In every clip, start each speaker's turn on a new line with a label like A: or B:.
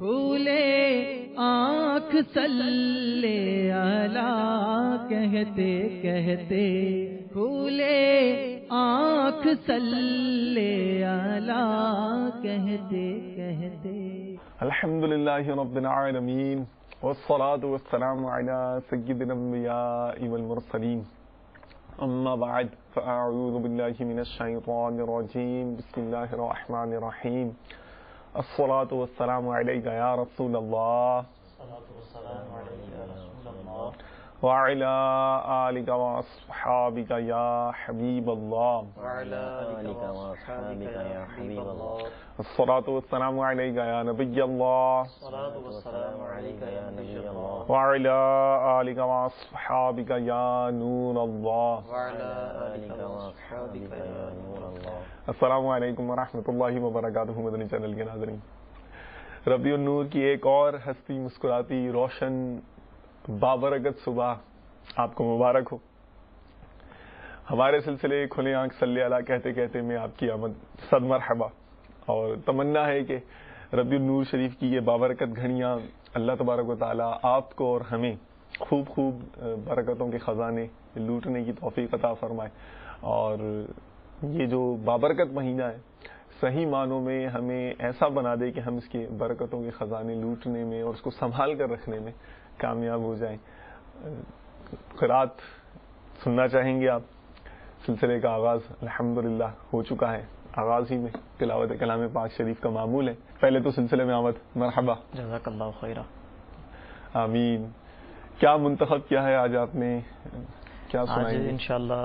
A: کھولے آنکھ صلی علی کہتے کہتے، کھولے آنکھ صلی علی کہتے کہتے۔
B: الحمدللہ رب العالمین والصلاة والسلام علی سید الانبیاء والمرسلین، اما بعد فاعوذ باللہ من الشیطان الرجیم، بسم اللہ الرحمن الرحیم۔ الصلاة والسلام علیک یا رسول اللہ وعلی آلک واصحابک یا حبیب اللہ۔ الصلاة والسلام علیک یا نبی اللہ وعلی آلک واصحابک یا نور اللہ۔ السلام علیکم ورحمۃ اللہ وبرکاتہ۔ مدنی چینل کے ناظرین، ربیع النور کی ایک اور ہستی مسکراتی روشن بابرکت صبح آپ کو مبارک ہو۔ ہمارے سلسلے کھلے آنکھ صلی علی کہتے کہتے میں آپ کی آمد صد مرحبا، اور تمنا ہے کہ ربیع النور شریف کی یہ بابرکت گھڑیاں اللہ تبارک و تعالی آپ کو اور ہمیں خوب خوب برکتوں کے خزانے لوٹنے کی توفیق عطا فرمائے، اور یہ جو بابرکت مہینہ ہے صحیح معنوں میں ہمیں ایسا بنا دے کہ ہم اس کے برکتوں کے خزانے لوٹنے میں اور اس کو سنبھال کر رکھنے میں کامیاب ہو جائیں۔ قرات سننا چاہیں گے آپ؟ سلسلے کا آغاز الحمدللہ ہو چکا ہے، آغاز ہی میں تلاوت کلام پاک شریف کا معمول ہے۔ پہلے تو سلسلے میں آمد مرحبا،
C: جزاک اللہ خیرہ۔
B: آمین۔ کیا منتخب کیا ہے آج آپ نے، کیا سنائیں گے؟
C: آج انشاءاللہ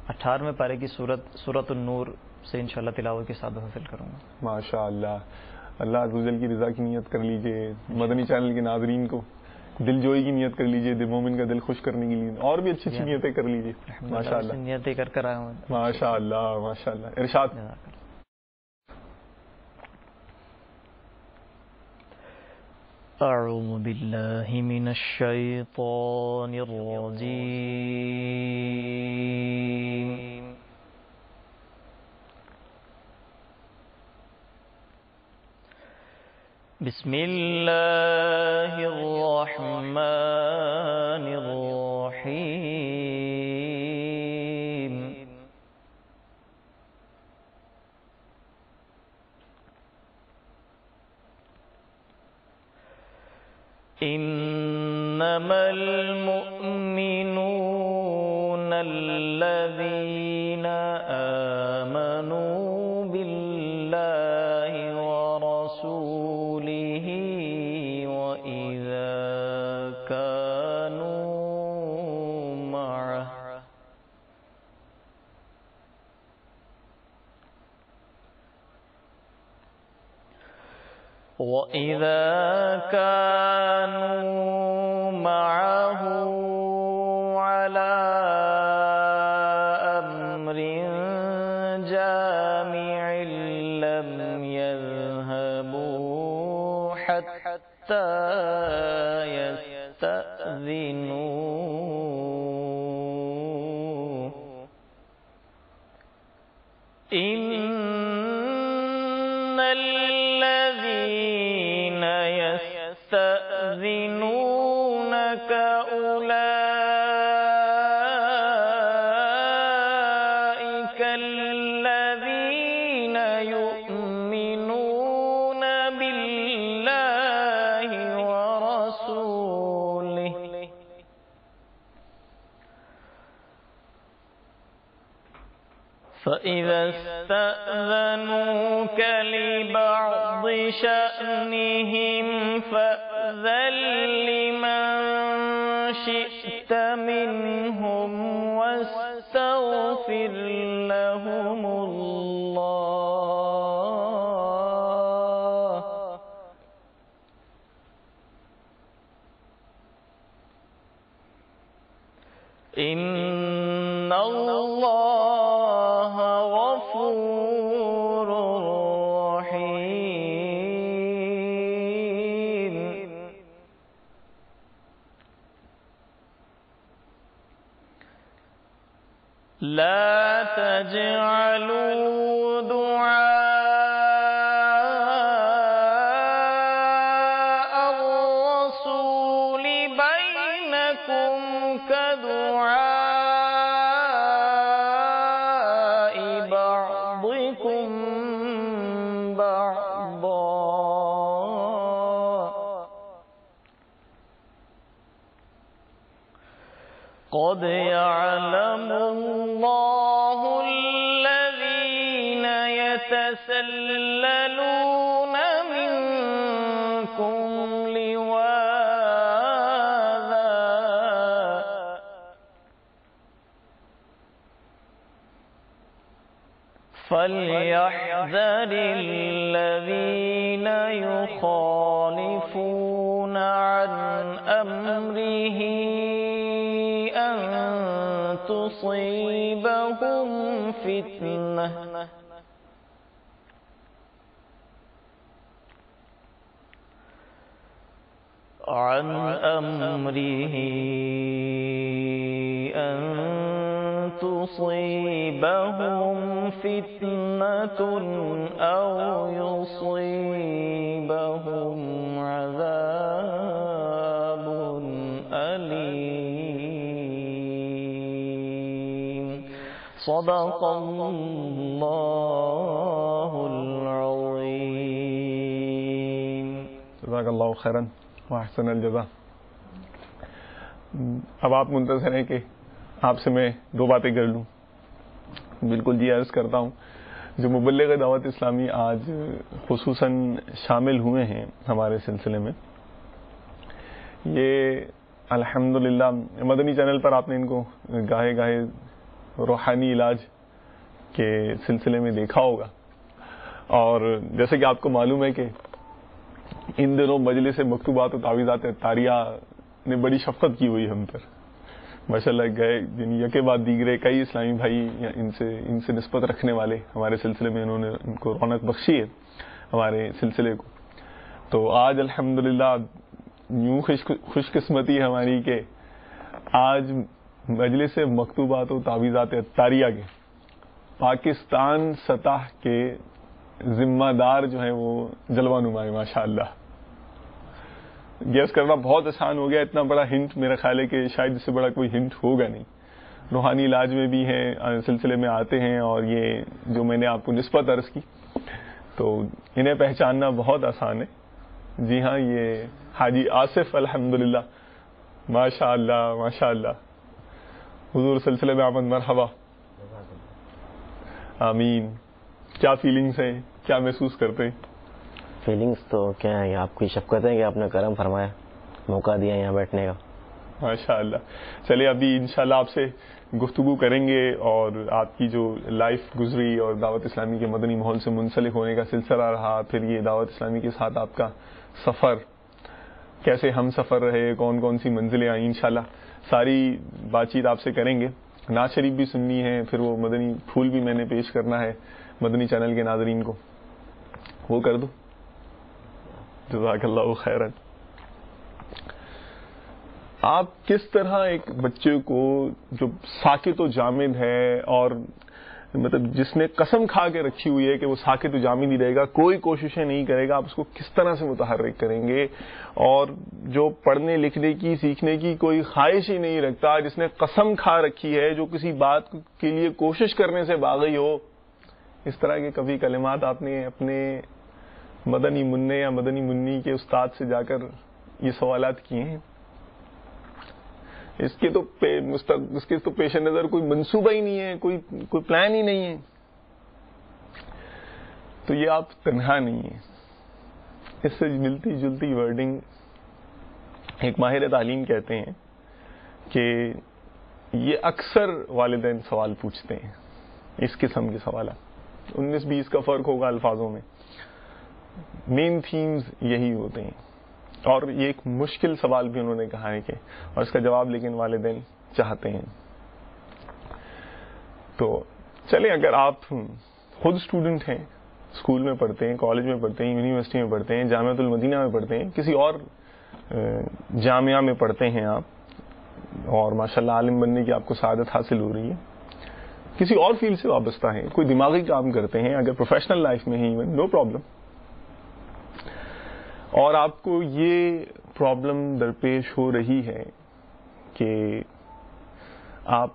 C: 18ویں پارے کی سورۃ النور سے انشاءاللہ تلاوت کے ساتھ حاصل کروں گا۔
B: ماشاء اللہ، اللہ عز و جل کی رضا کی نیت کر لیجئے، مدنی چینل کے ناظرین کو دل جوئی کی نیت کر لیجئے، دل مومن کا دل خوش کرنے کے لیے اور بھی اچھی اچھی نیتیں کر لیجئے۔ ماشاء اللہ،
C: نیتیں کر کر آیا ہوں۔
B: ماشاء اللہ ماشاء اللہ۔ ارشاد۔
C: اعوذ باللہ من الشیطان الرجیم، بسم اللہ الرحمن الرحیم، انما المؤمنون الذین آمنوا باللہ ورسولہ وإذا كانوا معه على أمر جامع لم يذهبوا حتى يستأذنوه، إن الذين يستأذنونك أولئك الذين يؤمنون بالله ورسوله، فإذا استأذنوك لبعض شأنهم فأذن لمن شئت منهم واستغفر لهم الله، إن الله غفور رحيم۔ لا تجعلوا دعاء كدعاء بعضكم بعضا قد يعلم الله الذين يتسللون منكم لواذا فليحذر الذين يخالفون عن أمره أن تصيبهم فتنة عن أمره أن تصيبهم فتنة أو يصيبهم عذاب أليم صدق الله العظيم.
B: جزاک اللہ خیرن واحسن الجزا. اب آپ منتظر ہیں کہ آپ سے میں دو باتیں کر لوں. بالکل جی عرض کرتا ہوں، جو مبلغ دعوت اسلامی آج خصوصاً شامل ہوئے ہیں ہمارے سلسلے میں، یہ الحمدللہ مدنی چینل پر آپ نے ان کو گاہے گاہے روحانی علاج کے سلسلے میں دیکھا ہوگا. اور جیسے کہ آپ کو معلوم ہے کہ ان دنوں مجلس مکتوبات و تعویذات طاریہ نے بڑی شفقت کی ہوئی ہم پر ماشاءاللہ. گئے یعنی یکے بعد دیگرے کئی اسلامی بھائی ان سے نسبت رکھنے والے ہمارے سلسلے میں انہوں نے ان کو رونق بخشی ہے ہمارے سلسلے کو. تو آج الحمدللہ یوں خوش قسمتی ہماری کہ آج مجلس مکتوبات و تعویذات طاریہ کے پاکستان سطح کے ذمہ دار جو ہیں وہ جلوہ نما ہے ماشاءاللہ. گیس کرنا بہت آسان ہو گیا. اتنا بڑا ہنٹ میرا خیال ہے کہ شاید اس سے بڑا کوئی ہنٹ ہوگا نہیں. روحانی علاج میں بھی ہیں، سلسلے میں آتے ہیں، اور یہ جو میں نے آپ کو نسبت عرض کی تو انہیں پہچاننا بہت آسان ہے. جی ہاں، یہ حاجی آصف الحمدللہ ماشاءاللہ ماشاءاللہ. حضور سلسلے میں آمد مرحبا. آمین. کیا فیلنگز ہیں، کیا محسوس کرتے ہیں؟
D: فیلنگز تو کیا ہے، آپ کی شفقت ہے کہ آپ نے کرم فرمایا، موقع دیا یہاں بیٹھنے کا.
B: ماشاءاللہ. چلیے ابھی انشاءاللہ آپ سے گفتگو کریں گے اور آپ کی جو لائف گزری اور دعوت اسلامی کے مدنی ماحول سے منسلک ہونے کا سلسلہ رہا، پھر یہ دعوت اسلامی کے ساتھ آپ کا سفر کیسے ہم سفر رہے، کون کون سی منزلیں آئیں، انشاءاللہ ساری بات چیت آپ سے کریں گے. نعت شریف بھی سننی ہے، پھر وہ مدنی پھول بھی میں نے پیش کرنا ہے مدنی چینل کے ناظرین کو، وہ کر دو. جزاک اللہ خیرن. آپ کس طرح ایک بچے کو جو ساکت و جامد ہے اور مطلب جس نے قسم کھا کے رکھی ہوئی ہے کہ وہ ساکت و جامد ہی رہے گا، کوئی کوششیں نہیں کرے گا، آپ اس کو کس طرح سے متحرک کریں گے؟ اور جو پڑھنے لکھنے کی سیکھنے کی کوئی خواہش ہی نہیں رکھتا، جس نے قسم کھا رکھی ہے، جو کسی بات کے لیے کوشش کرنے سے باغی ہو، اس طرح کے کبھی کلمات آپ نے اپنے مدنی منع یا مدنی منی کے استاد سے جا کر یہ سوالات کیے ہیں؟ اس کے تو پیش نظر کوئی منصوبہ ہی نہیں ہے، کوئی پلان ہی نہیں ہے. تو یہ آپ تنہا نہیں ہیں. اس سے ملتی جلتی ورڈنگ ایک ماہر تعلیم کہتے ہیں کہ یہ اکثر والدین سوال پوچھتے ہیں، اس قسم کے سوالات 19-20 کا فرق ہوگا الفاظوں میں، مین تھیمز یہی ہوتے ہیں. اور یہ ایک مشکل سوال بھی انہوں نے کہا ہے کہ اور اس کا جواب لیکن والدین چاہتے ہیں. تو چلیں، اگر آپ خود اسٹوڈنٹ ہیں، اسکول میں پڑھتے ہیں، کالج میں پڑھتے ہیں، یونیورسٹی میں پڑھتے ہیں، جامعۃ المدینہ میں پڑھتے ہیں، کسی اور جامعہ میں پڑھتے ہیں آپ، اور ماشاءاللہ عالم بننے کی آپ کو سعادت حاصل ہو رہی ہے، کسی اور فیلڈ سے وابستہ ہیں، کوئی دماغی کام کرتے ہیں، اگر پروفیشنل لائف میں ہی ایون، نو پرابلم، اور آپ کو یہ پرابلم درپیش ہو رہی ہے کہ آپ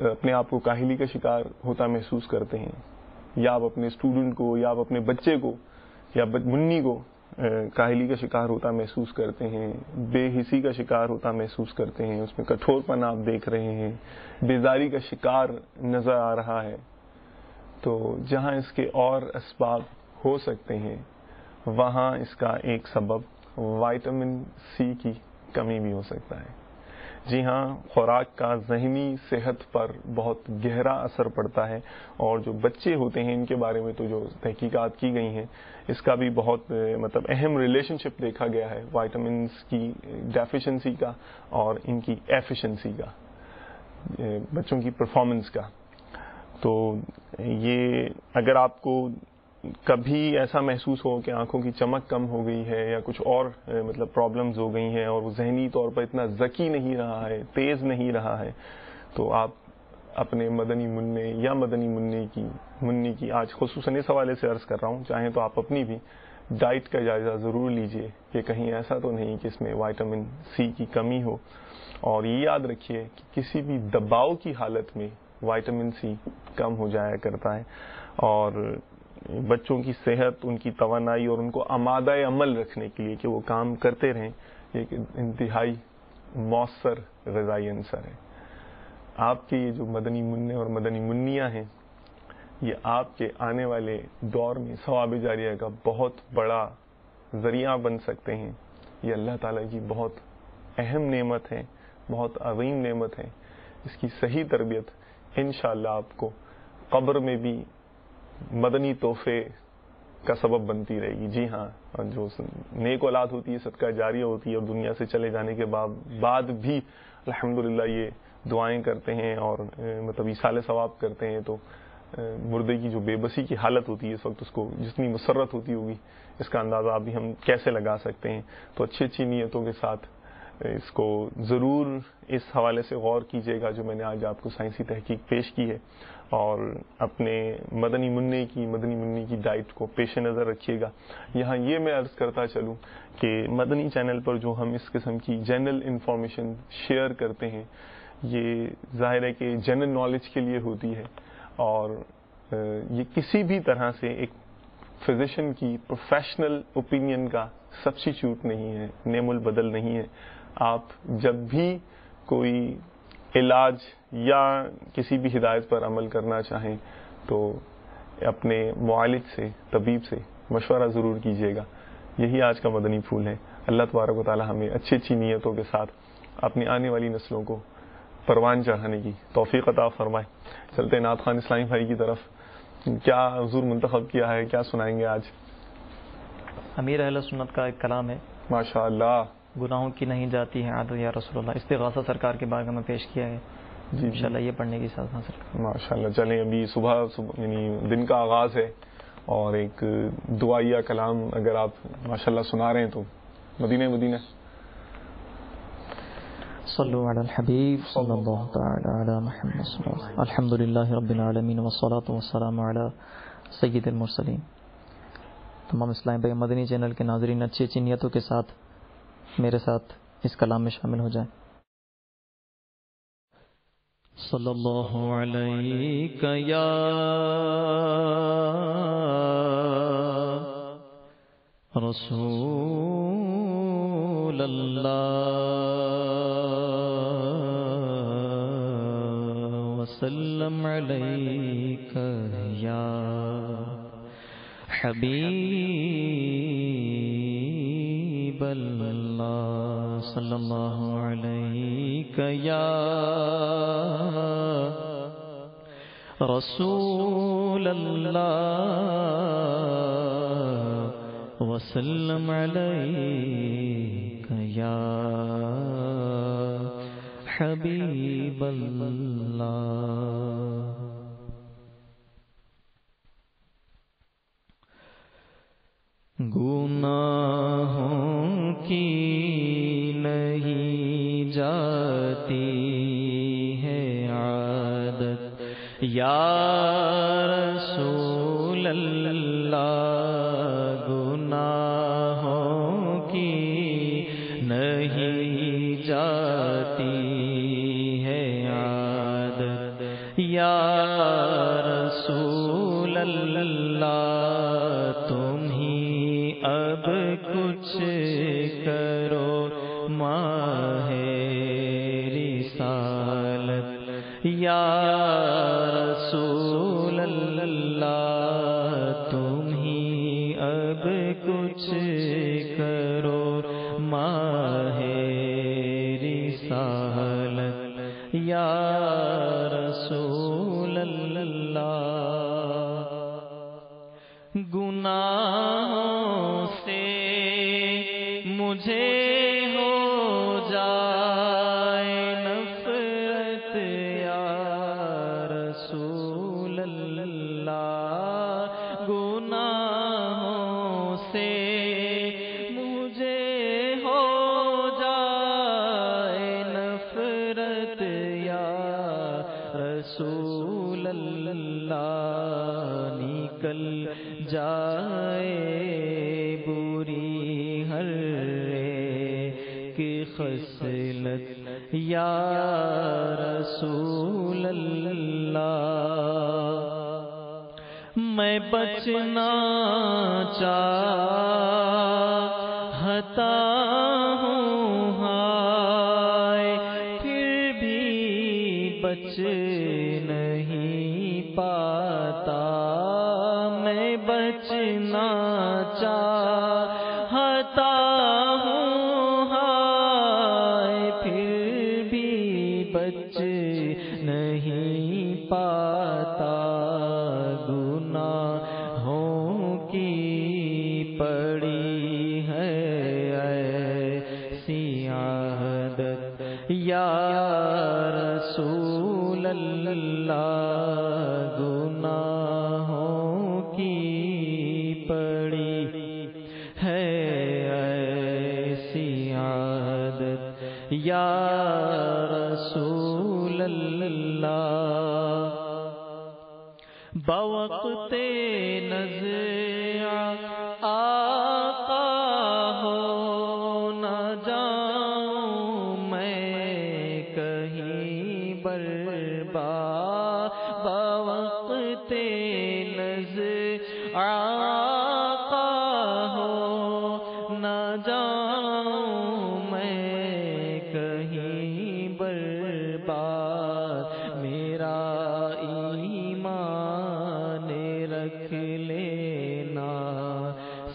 B: اپنے آپ کو کاہلی کا شکار ہوتا محسوس کرتے ہیں، یا آپ اپنے اسٹوڈنٹ کو یا آپ اپنے بچے کو یا منی کو کاہلی کا شکار ہوتا محسوس کرتے ہیں، بے حسی کا شکار ہوتا محسوس کرتے ہیں، اس میں کٹھور پن آپ دیکھ رہے ہیں، بیزاری کا شکار نظر آ رہا ہے، تو جہاں اس کے اور اسباب ہو سکتے ہیں وہاں اس کا ایک سبب وائٹامن سی کی کمی بھی ہو سکتا ہے۔ جی ہاں، خوراک کا ذہنی صحت پر بہت گہرا اثر پڑتا ہے، اور جو بچے ہوتے ہیں ان کے بارے میں تو جو تحقیقات کی گئی ہیں اس کا بھی بہت اہم ریلیشن شپ دیکھا گیا ہے وائٹامنس کی ڈیفیشنسی کا اور ان کی ایفیشنسی کا، بچوں کی پرفارمنس کا۔ تو یہ اگر آپ کو کبھی ایسا محسوس ہو کہ آنکھوں کی چمک کم ہو گئی ہے یا کچھ اور پرابلمز ہو گئی ہیں اور وہ ذہنی طور پر اتنا ذکی نہیں رہا ہے، تیز نہیں رہا ہے، تو آپ اپنے مدنی منع یا مدنی منی کی آج خصوصاً اس حوالے سے عرض کر رہا ہوں، چاہیں تو آپ اپنی بھی ڈائٹ کا جائزہ ضرور لیجئے کہ کہیں ایسا تو نہیں کہ اس میں وائٹامن سی کی کمی ہو، اور یہ یاد رکھیے کہ کسی بھی دباؤ کی حالت میں وائٹامن سی کم ہو جایا کرتا ہے، اور بچوں کی صحت، ان کی توانائی اور ان کو آمادہ عمل رکھنے کے لیے کہ وہ کام کرتے رہیں، ایک انتہائی مؤثر غذائی عنصر ہے۔ آپ کے یہ جو مدنی منع اور مدنی منیاں ہیں یہ آپ کے آنے والے دور میں ثواب جاریہ کا بہت بڑا ذریعہ بن سکتے ہیں۔ یہ اللہ تعالیٰ کی بہت اہم نعمت ہے، بہت عظیم نعمت ہے۔ اس کی صحیح تربیت انشاءاللہ آپ کو قبر میں بھی مدنی تحفے کا سبب بنتی رہے گی۔ جی ہاں، اور جو نیک اولاد ہوتی ہے، صدقہ جاریہ ہوتی ہے، اور دنیا سے چلے جانے کے بعد بھی الحمدللہ یہ دعائیں کرتے ہیں اور ایصال ثواب کرتے ہیں، تو مردے کی جو بے بسی کی حالت ہوتی ہے اس وقت اس کو جتنی مسرت ہوتی ہوگی اس کا اندازہ ابھی ہم کیسے لگا سکتے ہیں۔ تو اچھی نیتوں کے ساتھ اس کو ضرور اس حوالے سے غور کیجیے گا جو میں نے آج آپ کو سائنسی تحقیق پیش کی ہے، اور اپنے مدنی منی کی ڈائٹ کو پیش نظر رکھیے گا۔ یہاں یہ میں عرض کرتا چلوں کہ مدنی چینل پر جو ہم اس قسم کی جنرل انفارمیشن شیئر کرتے ہیں یہ ظاہر ہے کہ جنرل نالج کے لیے ہوتی ہے، اور یہ کسی بھی طرح سے ایک فزیشین کی پروفیشنل اوپینین کا سبسٹیچیوٹ نہیں ہے، نعم البدل نہیں ہے۔ آپ جب بھی کوئی علاج یا کسی بھی ہدایت پر عمل کرنا چاہیں تو اپنے معالج سے، طبیب سے مشورہ ضرور کیجیے گا۔ یہی آج کا مدنی پھول ہے۔ اللہ تبارک و تعالی ہمیں اچھی نیتوں کے ساتھ اپنی آنے والی نسلوں کو پروان چڑھانے کی توفیق عطا فرمائے۔ چلتے ہیں نعت خوان اسلامی بھائی کی طرف، کیا حضور منتخب کیا ہے، کیا سنائیں گے آج؟
C: امیر اہل سنت کا ایک کلام ہے،
B: ماشاء اللہ،
C: گناہوں کی نہیں جاتی ہے عادت یا رسول اللہ، استغاثہ سرکار کے بارے میں پیش کیا ہے،
B: جی
C: انشاءاللہ یہ پڑھنے کی سعادت حاصل کریں۔
B: ماشاء اللہ۔ چلیں، ابھی صبح یعنی دن کا آغاز ہے، اور ایک دعائیہ کلام اگر آپ ماشاء اللہ سنا رہے ہیں تو مدینہ
C: صلو علی الحبیب صلی اللہ تعالی علی محمد صلی اللہ علیہ وسلم۔ الحمدللہ رب العالمین والصلاة والسلام علی سید المرسلین۔ تمام اسلام بھائی مدنی چینل کے ناظرین اچھی نیتوں کے ساتھ میرے ساتھ اس کلام میں شامل ہو جائیں۔ صلی اللہ علیہ یا رسول اللہ وسلم علیک یا حبیب اللہ، صلی اللہ علیک یا رسول اللہ وسلم علیک یا حبیب اللہ۔ گناہوں کی نہیں جاتی ہے عادت یا رسول اللہ، گناہوں کی نہیں جاتی ہے عادت
A: کرو ماہ رسالت یا رسول اللہ، تم ہی اب کچھ کرو ماہ رسالت یا رسول اللہ۔ گناہوں سے مجھے ہو جائے نفرت یا رسول اللہ، گناہوں سے مجھے ہو جائے نفرت یا رسول اللہ، نکل جائے بری ہر ایک خصلت یا رسول اللہ۔ میں بچنا چاہتا ہوں ہائے، پھر بھی بچ نہیں پاتا، میں بچنا چاہتا ہوں ہائے، پھر بھی بچ نہیں پاتا، گناہوں کی پڑی ہے ایسی عادت یا رسول اللہ، گناہوں کی پڑی ہے ایسی عادت یا رسول اللہ۔ بوقت نزع آقا ہو نہ جاؤں میں کہیں برباد، بوقت نزع آقا ہو نہ جاؤں میں کہیں برباد، میرا ایمان رکھ لینا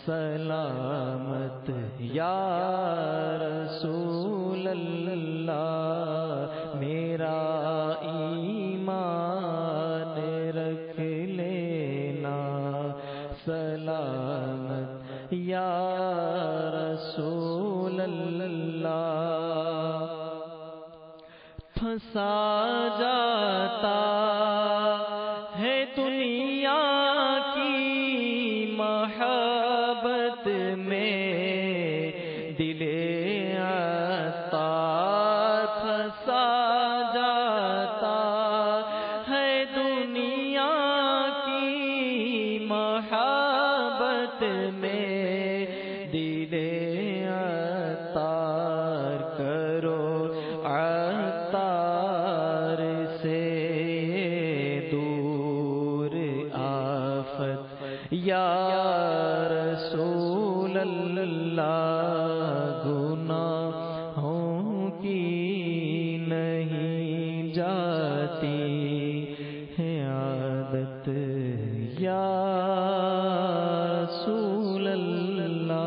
A: سلامت یا رسول اللہ، میرا ایمان رکھ لینا سلامت یا رسول اللہ۔ پھنسا جاتا ہے دنیا کی محبت میں دل عطار، پھنسا جاتا ہے دنیا کی محبت میں دل عطار، کرو عطار سے دور آفت یا رسول اللہ، گناہوں کی نہیں جاتی ہے عادت یا رسول اللہ،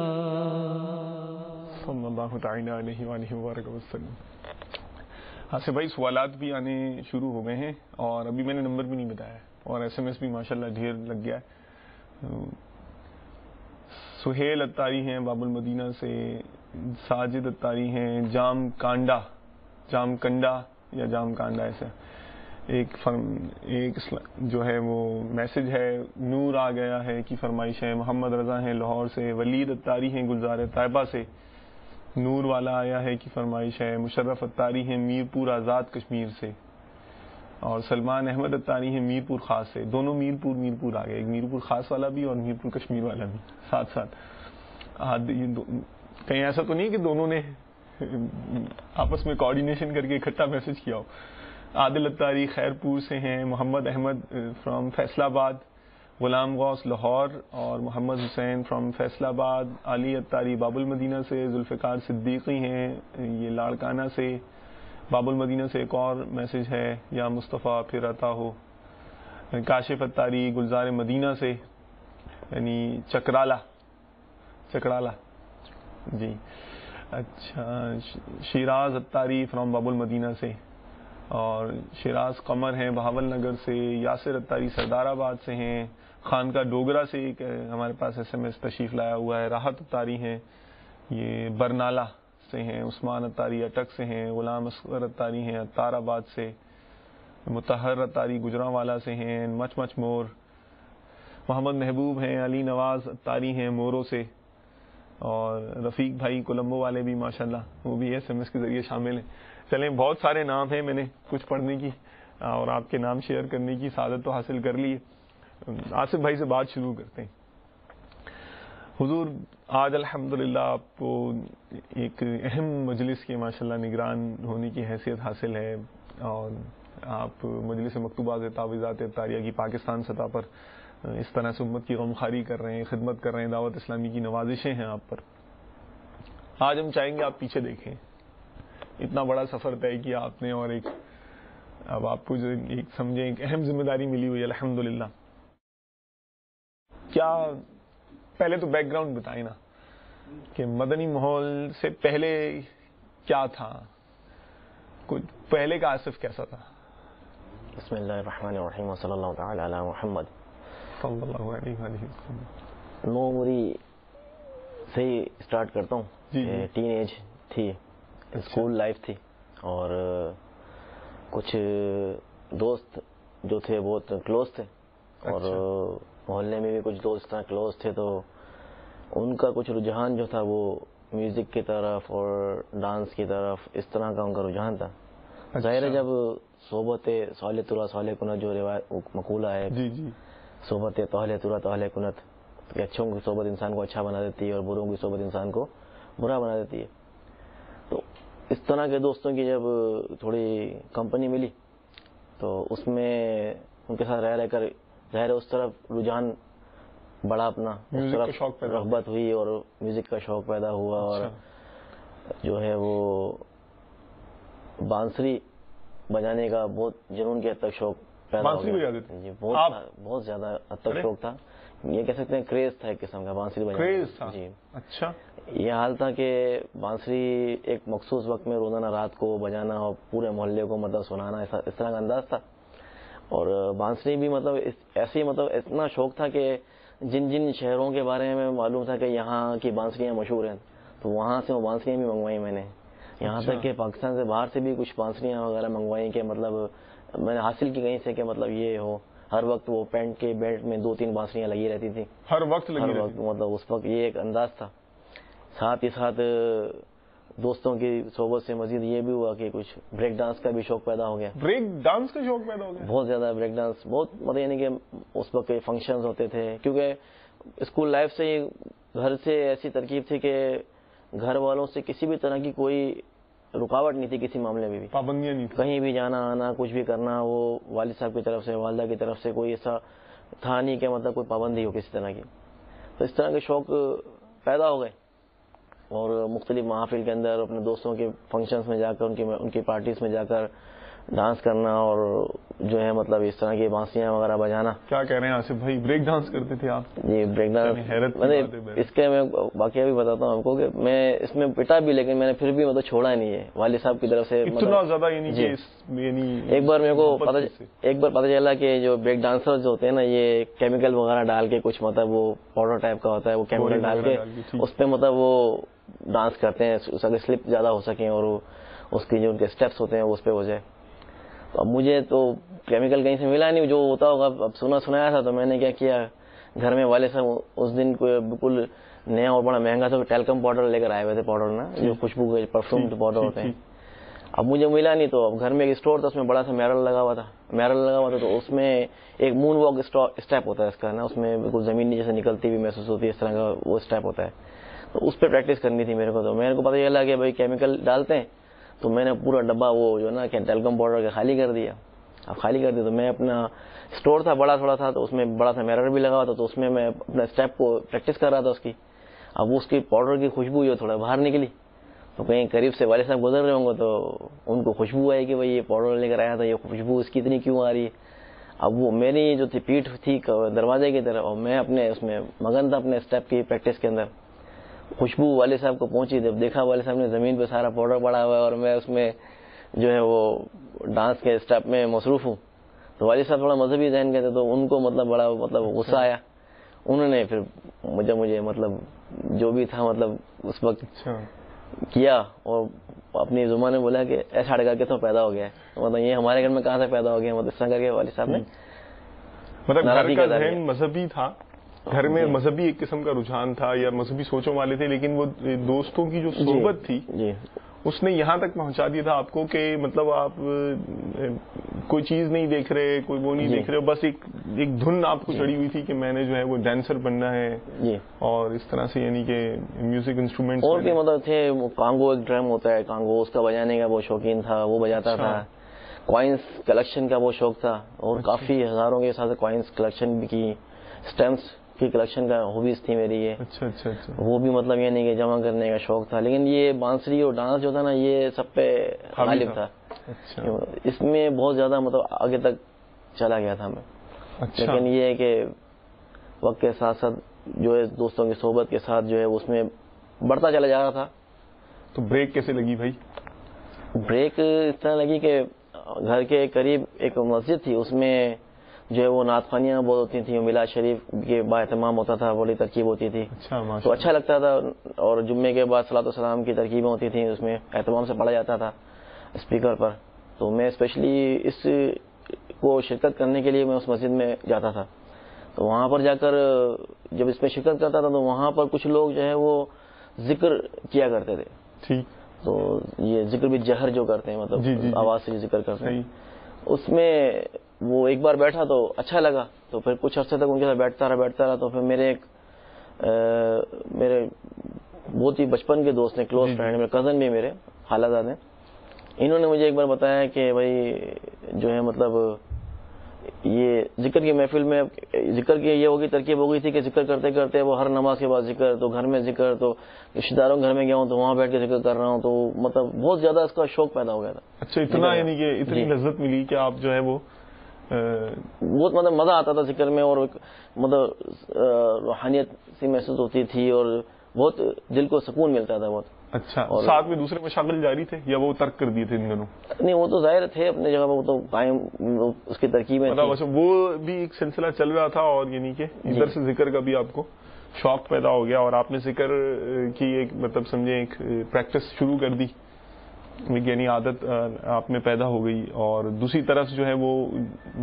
B: صلی اللہ تعالی علیہ وآلہ وبارک وسلم۔ آصف بھائی سوالات بھی آنے شروع ہو گئے ہیں اور ابھی میں نے نمبر بھی نہیں بتایا اور SMS بھی ماشاءاللہ ڈھیر لگ گیا ہے۔ سہیل اتاری ہیں باب المدینہ سے، ساجد اتاری ہیں جام کانڈا یا جام کانڈا ایسا، ایک جو ہے وہ میسج ہے نور آ گیا ہے کی فرمائش ہے، محمد رضا ہیں لاہور سے، ولید اتاری ہیں گلزار طیبہ سے، نور والا آیا ہے کی فرمائش ہے، مشرف اتاری ہیں میرپور آزاد کشمیر سے، اور سلمان احمد اتاری ہیں میرپور خاص سے۔ دونوں میرپور آ گئے، ایک میرپور خاص والا بھی اور میرپور کشمیر والا بھی ساتھ ساتھ۔ کہیں ایسا تو نہیں کہ دونوں نے آپس میں کوآرڈینیشن کر کے اکٹھا میسج کیا ہو۔ عادل اتاری خیرپور سے ہیں، محمد احمد فرام فیصل آباد، غلام غوث لاہور، اور محمد حسین فرام فیصل آباد، علی اتاری باب المدینہ سے، ذوالفقار صدیقی ہیں یہ لاڑکانہ سے، باب المدینہ سے ایک اور میسج ہے، یا مصطفیٰ پھر عطا ہو، کاشف اتاری گلزار مدینہ سے، یعنی چکرالہ جی، اچھا، شیراز اتاری فرام باب المدینہ سے، اور شیراز قمر ہیں بہاول نگر سے، یاسر اتاری سردار آباد سے ہیں، خانقاہ ڈوگرہ سے ایک ہمارے پاس ایس ایم ایس تشریف لایا ہوا ہے، راحت اتاری ہیں یہ برنالہ سے ہیں، عثمان اتاری اٹک سے ہیں، غلام اصغر اتاری ہیں اتار آباد سے، مطہر اتاری گجرانوالا سے ہیں، مچ مور، محمد محبوب ہیں، علی نواز اتاری ہیں مورو سے، اور رفیق بھائی کولمبو والے بھی ماشاءاللہ وہ بھی ایس ایم ایس کے ذریعے شامل ہیں۔ چلیں، بہت سارے نام ہیں، میں نے کچھ پڑھنے کی اور آپ کے نام شیئر کرنے کی سعادت تو حاصل کر لی ہے۔ آصف بھائی سے بات شروع کرتے ہیں۔ حضور، آج الحمدللہ آپ کو ایک اہم مجلس کے ماشاءاللہ نگران ہونے کی حیثیت حاصل ہے، اور آپ مجلس مکتوبات تعویذات اتاریہ کی پاکستان سطح پر اس طرح سے امت کی غمخواری کر رہے ہیں، خدمت کر رہے ہیں، دعوت اسلامی کی نوازشیں ہیں آپ پر۔ آج ہم چاہیں گے آپ پیچھے دیکھیں، اتنا بڑا سفر طے کیا آپ نے، اور ایک اب آپ کو جو ایک سمجھیں ایک اہم ذمہ داری ملی ہوئی ہے الحمدللہ۔ کیا پہلے تو بیک گراؤنڈ بتائیں نا کہ مدنی ماحول سے پہلے کیا تھا، کچھ پہلے کا آصف کیسا تھا؟
D: بسم اللہ الرحمن الرحیم وصلی اللہ تعالی علی محمد
B: صلی اللہ علیہ وسلم۔
D: نو عمری سے ہی اسٹارٹ کرتا ہوں۔
B: جی جی۔
D: ٹین ایج تھی، اسکول لائف تھی، اور کچھ دوست جو تھے بہت کلوز تھے، اور محلے میں بھی کچھ دوست کلوز تھے، تو ان کا کچھ رجحان جو تھا وہ میوزک کی طرف اور ڈانس کی طرف، اس طرح کا ان کا رجحان تھا۔ ظاہر ہے جب صحبت صالح ترا صالح کنت جو روایت مقولہ ہے،
B: جی جی،
D: صحبت طاہل ترا طاہل کنت، کہ اچھوں کی صحبت انسان کو اچھا بنا دیتی ہے اور بروں کی صحبت انسان کو برا بنا دیتی ہے، تو اس طرح کے دوستوں کی جب تھوڑی کمپنی ملی تو اس میں ان کے ساتھ رہ کر ظاہر اس طرف رجحان بڑا، اپنا اس طرف رغبت ہوئی اور میوزک کا شوق پیدا ہوا، اور جو ہے وہ بانسری بجانے کا بہت جنون کے حد تک شوق پیدا ہو گیا۔ جی، بہت زیادہ حد تک شوق تھا، یہ کہہ سکتے ہیں کریز تھا ایک قسم کا بانسری بجانے کا۔ جی،
B: اچھا،
D: یہ حال تھا کہ بانسری ایک مخصوص وقت میں روزانہ رات کو بجانا اور پورے محلے کو مطلب سنانا، اس طرح کا انداز تھا۔ اور بانسری بھی مطلب ایسے مطلب اتنا شوق تھا کہ جن جن شہروں کے بارے میں معلوم تھا کہ یہاں کی بانسریاں مشہور ہیں، تو وہاں سے وہ بانسریاں بھی منگوائی میں نے، یہاں تک کہ پاکستان سے باہر سے بھی کچھ بانسریاں وغیرہ منگوائی، کہ مطلب میں نے حاصل کی کہیں سے کہ مطلب یہ ہو، ہر وقت وہ پینٹ کے بیلٹ میں 2-3 بانسریاں لگی رہتی تھی،
B: ہر وقت
D: مطلب اس وقت یہ ایک انداز تھا۔ ساتھ ہی ساتھ دوستوں کی صحبت سے مزید یہ بھی ہوا کہ کچھ بریک ڈانس کا بھی شوق پیدا ہو گیا۔
B: بریک ڈانس کا شوق پیدا ہو گیا؟
D: بہت زیادہ بریک ڈانس، بہت مطلب یعنی کہ اس وقت فنکشنز ہوتے تھے، کیونکہ اسکول لائف سے ہی گھر سے ایسی ترکیب تھی کہ گھر والوں سے کسی بھی طرح کی کوئی رکاوٹ نہیں تھی، کسی معاملے میں بھی
B: پابندیاں نہیں،
D: کہیں بھی جانا آنا کچھ بھی کرنا، وہ والد صاحب کی طرف سے والدہ کی طرف سے کوئی ایسا تھا نہیں کہ مطلب کوئی پابندی ہو کسی طرح کی، تو اس طرح کے شوق پیدا ہو گئے، اور مختلف محافل کے اندر اپنے دوستوں کے فنکشنز میں جا کر ان کی پارٹیز میں جا کر ڈانس کرنا، اور جو ہے مطلب اس طرح کی بانسریاں وغیرہ بجانا۔
B: کیا کہہ رہے ہیں آصف بھائی، بریک ڈانس کرتے تھے آپ؟
D: جی، بریک ڈانس، اس کے میں واقعہ بھی بتاتا ہوں آپ کو کہ میں اس میں پٹا بھی، لیکن میں نے پھر بھی مطلب چھوڑا نہیں ہے والد صاحب کی طرف سے
B: اتنا زیادہ،
D: ایک بار میرے کو پتہ چلا کہ جو بریک ڈانسر جو ہوتے ہیں نا، یہ کیمیکل وغیرہ ڈال کے کچھ مطلب وہ پاؤڈر ٹائپ کا ہوتا ہے، وہ کیمیکل ڈال کے اس پہ مطلب وہ ڈانس کرتے ہیں تاکہ سلپ زیادہ ہو سکیں اور اس کی جو ان کے اسٹیپس ہوتے ہیں وہ اس پہ ہو جائے۔ تو اب مجھے تو کیمیکل کہیں سے ملا نہیں، جو ہوتا ہوگا اب سنایا تھا، تو میں نے کیا کیا، گھر میں والد صاحب اس دن کوئی بالکل نیا اور بڑا مہنگا تھا ٹیلکم پاؤڈر لے کر آئے ہوئے تھے، پاؤڈر نا جو خوشبو کے پرفیوم پاؤڈر ہوتے ہیں، اب مجھے ملا نہیں، تو اب گھر میں ایک اسٹور تھا، اس میں بڑا سا میرل لگا ہوا تھا، تو اس میں ایک مون واک اسٹیپ ہوتا ہے اس کا نا، اس میں بالکل زمین نیچے سے نکلتی ہوئی محسوس ہوتی ہے، اس طرح کا وہ اسٹیپ ہوتا ہے، تو اس پہ پریکٹس کرنی تھی میرے کو، تو میرے کو پتہ چلا کہ بھائی کیمیکل ڈالتے ہیں، تو میں نے پورا ڈبہ وہ جو نا ٹیلکم پاؤڈر کا خالی کر دیا، اب خالی کر دی تو میں اپنا اسٹور تھا بڑا تھوڑا تھا تو اس میں بڑا سا میرر بھی لگا ہوا تھا تو اس میں میں اپنا اسٹیپ کو پریکٹس کر رہا تھا اس کی. اب وہ اس کی پاؤڈر کی خوشبو جو تھوڑا باہر نکلی تو کہیں قریب سے والد صاحب گزر رہے ہوں گے تو ان کو خوشبو آئی کہ بھائی یہ پاؤڈر لے کر آیا تھا, یہ خوشبو اس کی اتنی کیوں آ رہی ہے. اب وہ میری جو تھی پیٹھ تھی دروازے کی طرف اور میں اپنے اس میں مگن تھا اپنے اسٹیپ کی پریکٹس کے اندر. خوشبو والد صاحب کو پہنچی, جب دیکھا والد صاحب نے زمین پہ سارا پاؤڈر پڑا ہوا ہے اور میں اس میں جو ہے وہ ڈانس کے اسٹیپ میں مصروف ہوں, تو والد صاحب تھوڑا مذہبی ذہن کے تھے تو ان کو مطلب بڑا مطلب غصہ آیا. انہوں نے پھر مجھے مطلب جو بھی تھا مطلب اس وقت کیا اور اپنی زبان میں بولا کہ ایسا اڑگا کے تو پیدا ہو گیا ہے, مطلب یہ ہمارے گھر میں کہاں سے پیدا ہو گیا, مطلب اس طرح کر کے والد صاحب نے
B: مطلب گھر کا ذہن مذہبی تھا, گھر میں مذہبی ایک قسم کا رجحان تھا یا مذہبی سوچوں والے تھے, لیکن وہ دوستوں کی جو صحبت تھی اس نے یہاں تک پہنچا دیا تھا آپ کو کہ مطلب آپ کوئی چیز نہیں دیکھ رہے, کوئی وہ نہیں دیکھ رہے, بس ایک دھن آپ کو چڑھی ہوئی تھی کہ میں نے جو ہے وہ ڈانسر بننا ہے اور اس طرح سے یعنی کہ میوزک انسٹرومنٹ
D: اور بھی مطلب تھے. کانگو ایک ڈرم ہوتا ہے, کانگو اس کا بجانے کا بہت شوقین تھا, وہ بجاتا تھا. کوائنس کلیکشن کا بہت شوق تھا اور کافی ہزاروں کے ساتھ کوائنس کلیکشن بھی کی, اسٹیمپس کی کلیکشن کا ہابیز تھی میری یہ.
B: اچھا.
D: وہ بھی مطلب یہ نہیں کہ جمع کرنے کا شوق تھا, لیکن یہ بانسری اور ڈانس جو تھا نا یہ سب پہ غالب تھا. اس میں بہت زیادہ مطلب آگے تک چلا گیا تھا میں. لیکن یہ ہے کہ وقت کے ساتھ ساتھ جو ہے دوستوں کی صحبت کے ساتھ جو ہے اس میں بڑھتا چلا جا رہا تھا.
B: تو بریک کیسے لگی بھائی؟
D: بریک اس طرح لگی کہ گھر کے قریب ایک مسجد تھی, اس میں جو ہے وہ نعت خوانیاں بہت ہوتی تھیں, میلاد شریف کے با اہتمام ہوتا تھا, بڑی ترکیب ہوتی تھی تو اچھا لگتا تھا. اور جمعے کے بعد صلاۃ والسلام کی ترکیبیں ہوتی تھیں, اس میں اہتمام سے پڑھا جاتا تھا اسپیکر پر. تو میں اسپیشلی اس کو شرکت کرنے کے لیے میں اس مسجد میں جاتا تھا. تو وہاں پر جا کر جب اس میں شرکت کرتا تھا تو وہاں پر کچھ لوگ جو ہے وہ ذکر کیا کرتے تھے. تو یہ ذکر بھی جہر جو کرتے ہیں مطلب آواز سے ذکر کرتے ہیں, اس میں وہ ایک بار بیٹھا تو اچھا لگا. تو پھر کچھ عرصے تک ان کے ساتھ بیٹھتا رہا. تو پھر میرے بہت ہی بچپن کے دوست ہیں, کلوز فرینڈ, میرے کزن بھی میرے خالہ زادے, انہوں نے مجھے ایک بار بتایا کہ بھائی جو ہے مطلب یہ ذکر کی محفل میں ذکر کی یہ ہوگی ترکیب ہو گئی تھی کہ ذکر کرتے کرتے وہ ہر نماز کے بعد ذکر, تو گھر میں ذکر, تو رشتے داروں کے گھر میں گیا ہوں تو وہاں بیٹھ کے ذکر کر رہا ہوں. تو مطلب بہت زیادہ اس کا شوق پیدا ہو گیا تھا.
B: اچھا, اتنا یعنی کہ اتنی لذت ملی کہ آپ جو ہے وہ
D: بہت مطلب مزہ آتا تھا ذکر میں, اور مطلب روحانیت سی محسوس ہوتی تھی اور بہت دل کو سکون ملتا تھا بہت.
B: اچھا, ساتھ میں دوسرے مشاغل جاری تھے یا وہ ترک کر دیے تھے ان دنوں؟
D: نہیں, وہ تو ظاہر تھے اپنے جگہ پر, وہ تو قائم اس کی ترکیب میں
B: وہ بھی ایک سلسلہ چل رہا تھا, اور یعنی کہ ادھر سے ذکر کا بھی آپ کو شوق پیدا ہو گیا اور آپ نے ذکر کی ایک مطلب سمجھے ایک پریکٹس شروع کر دی, یعنی عادت آپ میں پیدا ہو گئی. اور دوسری طرف جو ہے وہ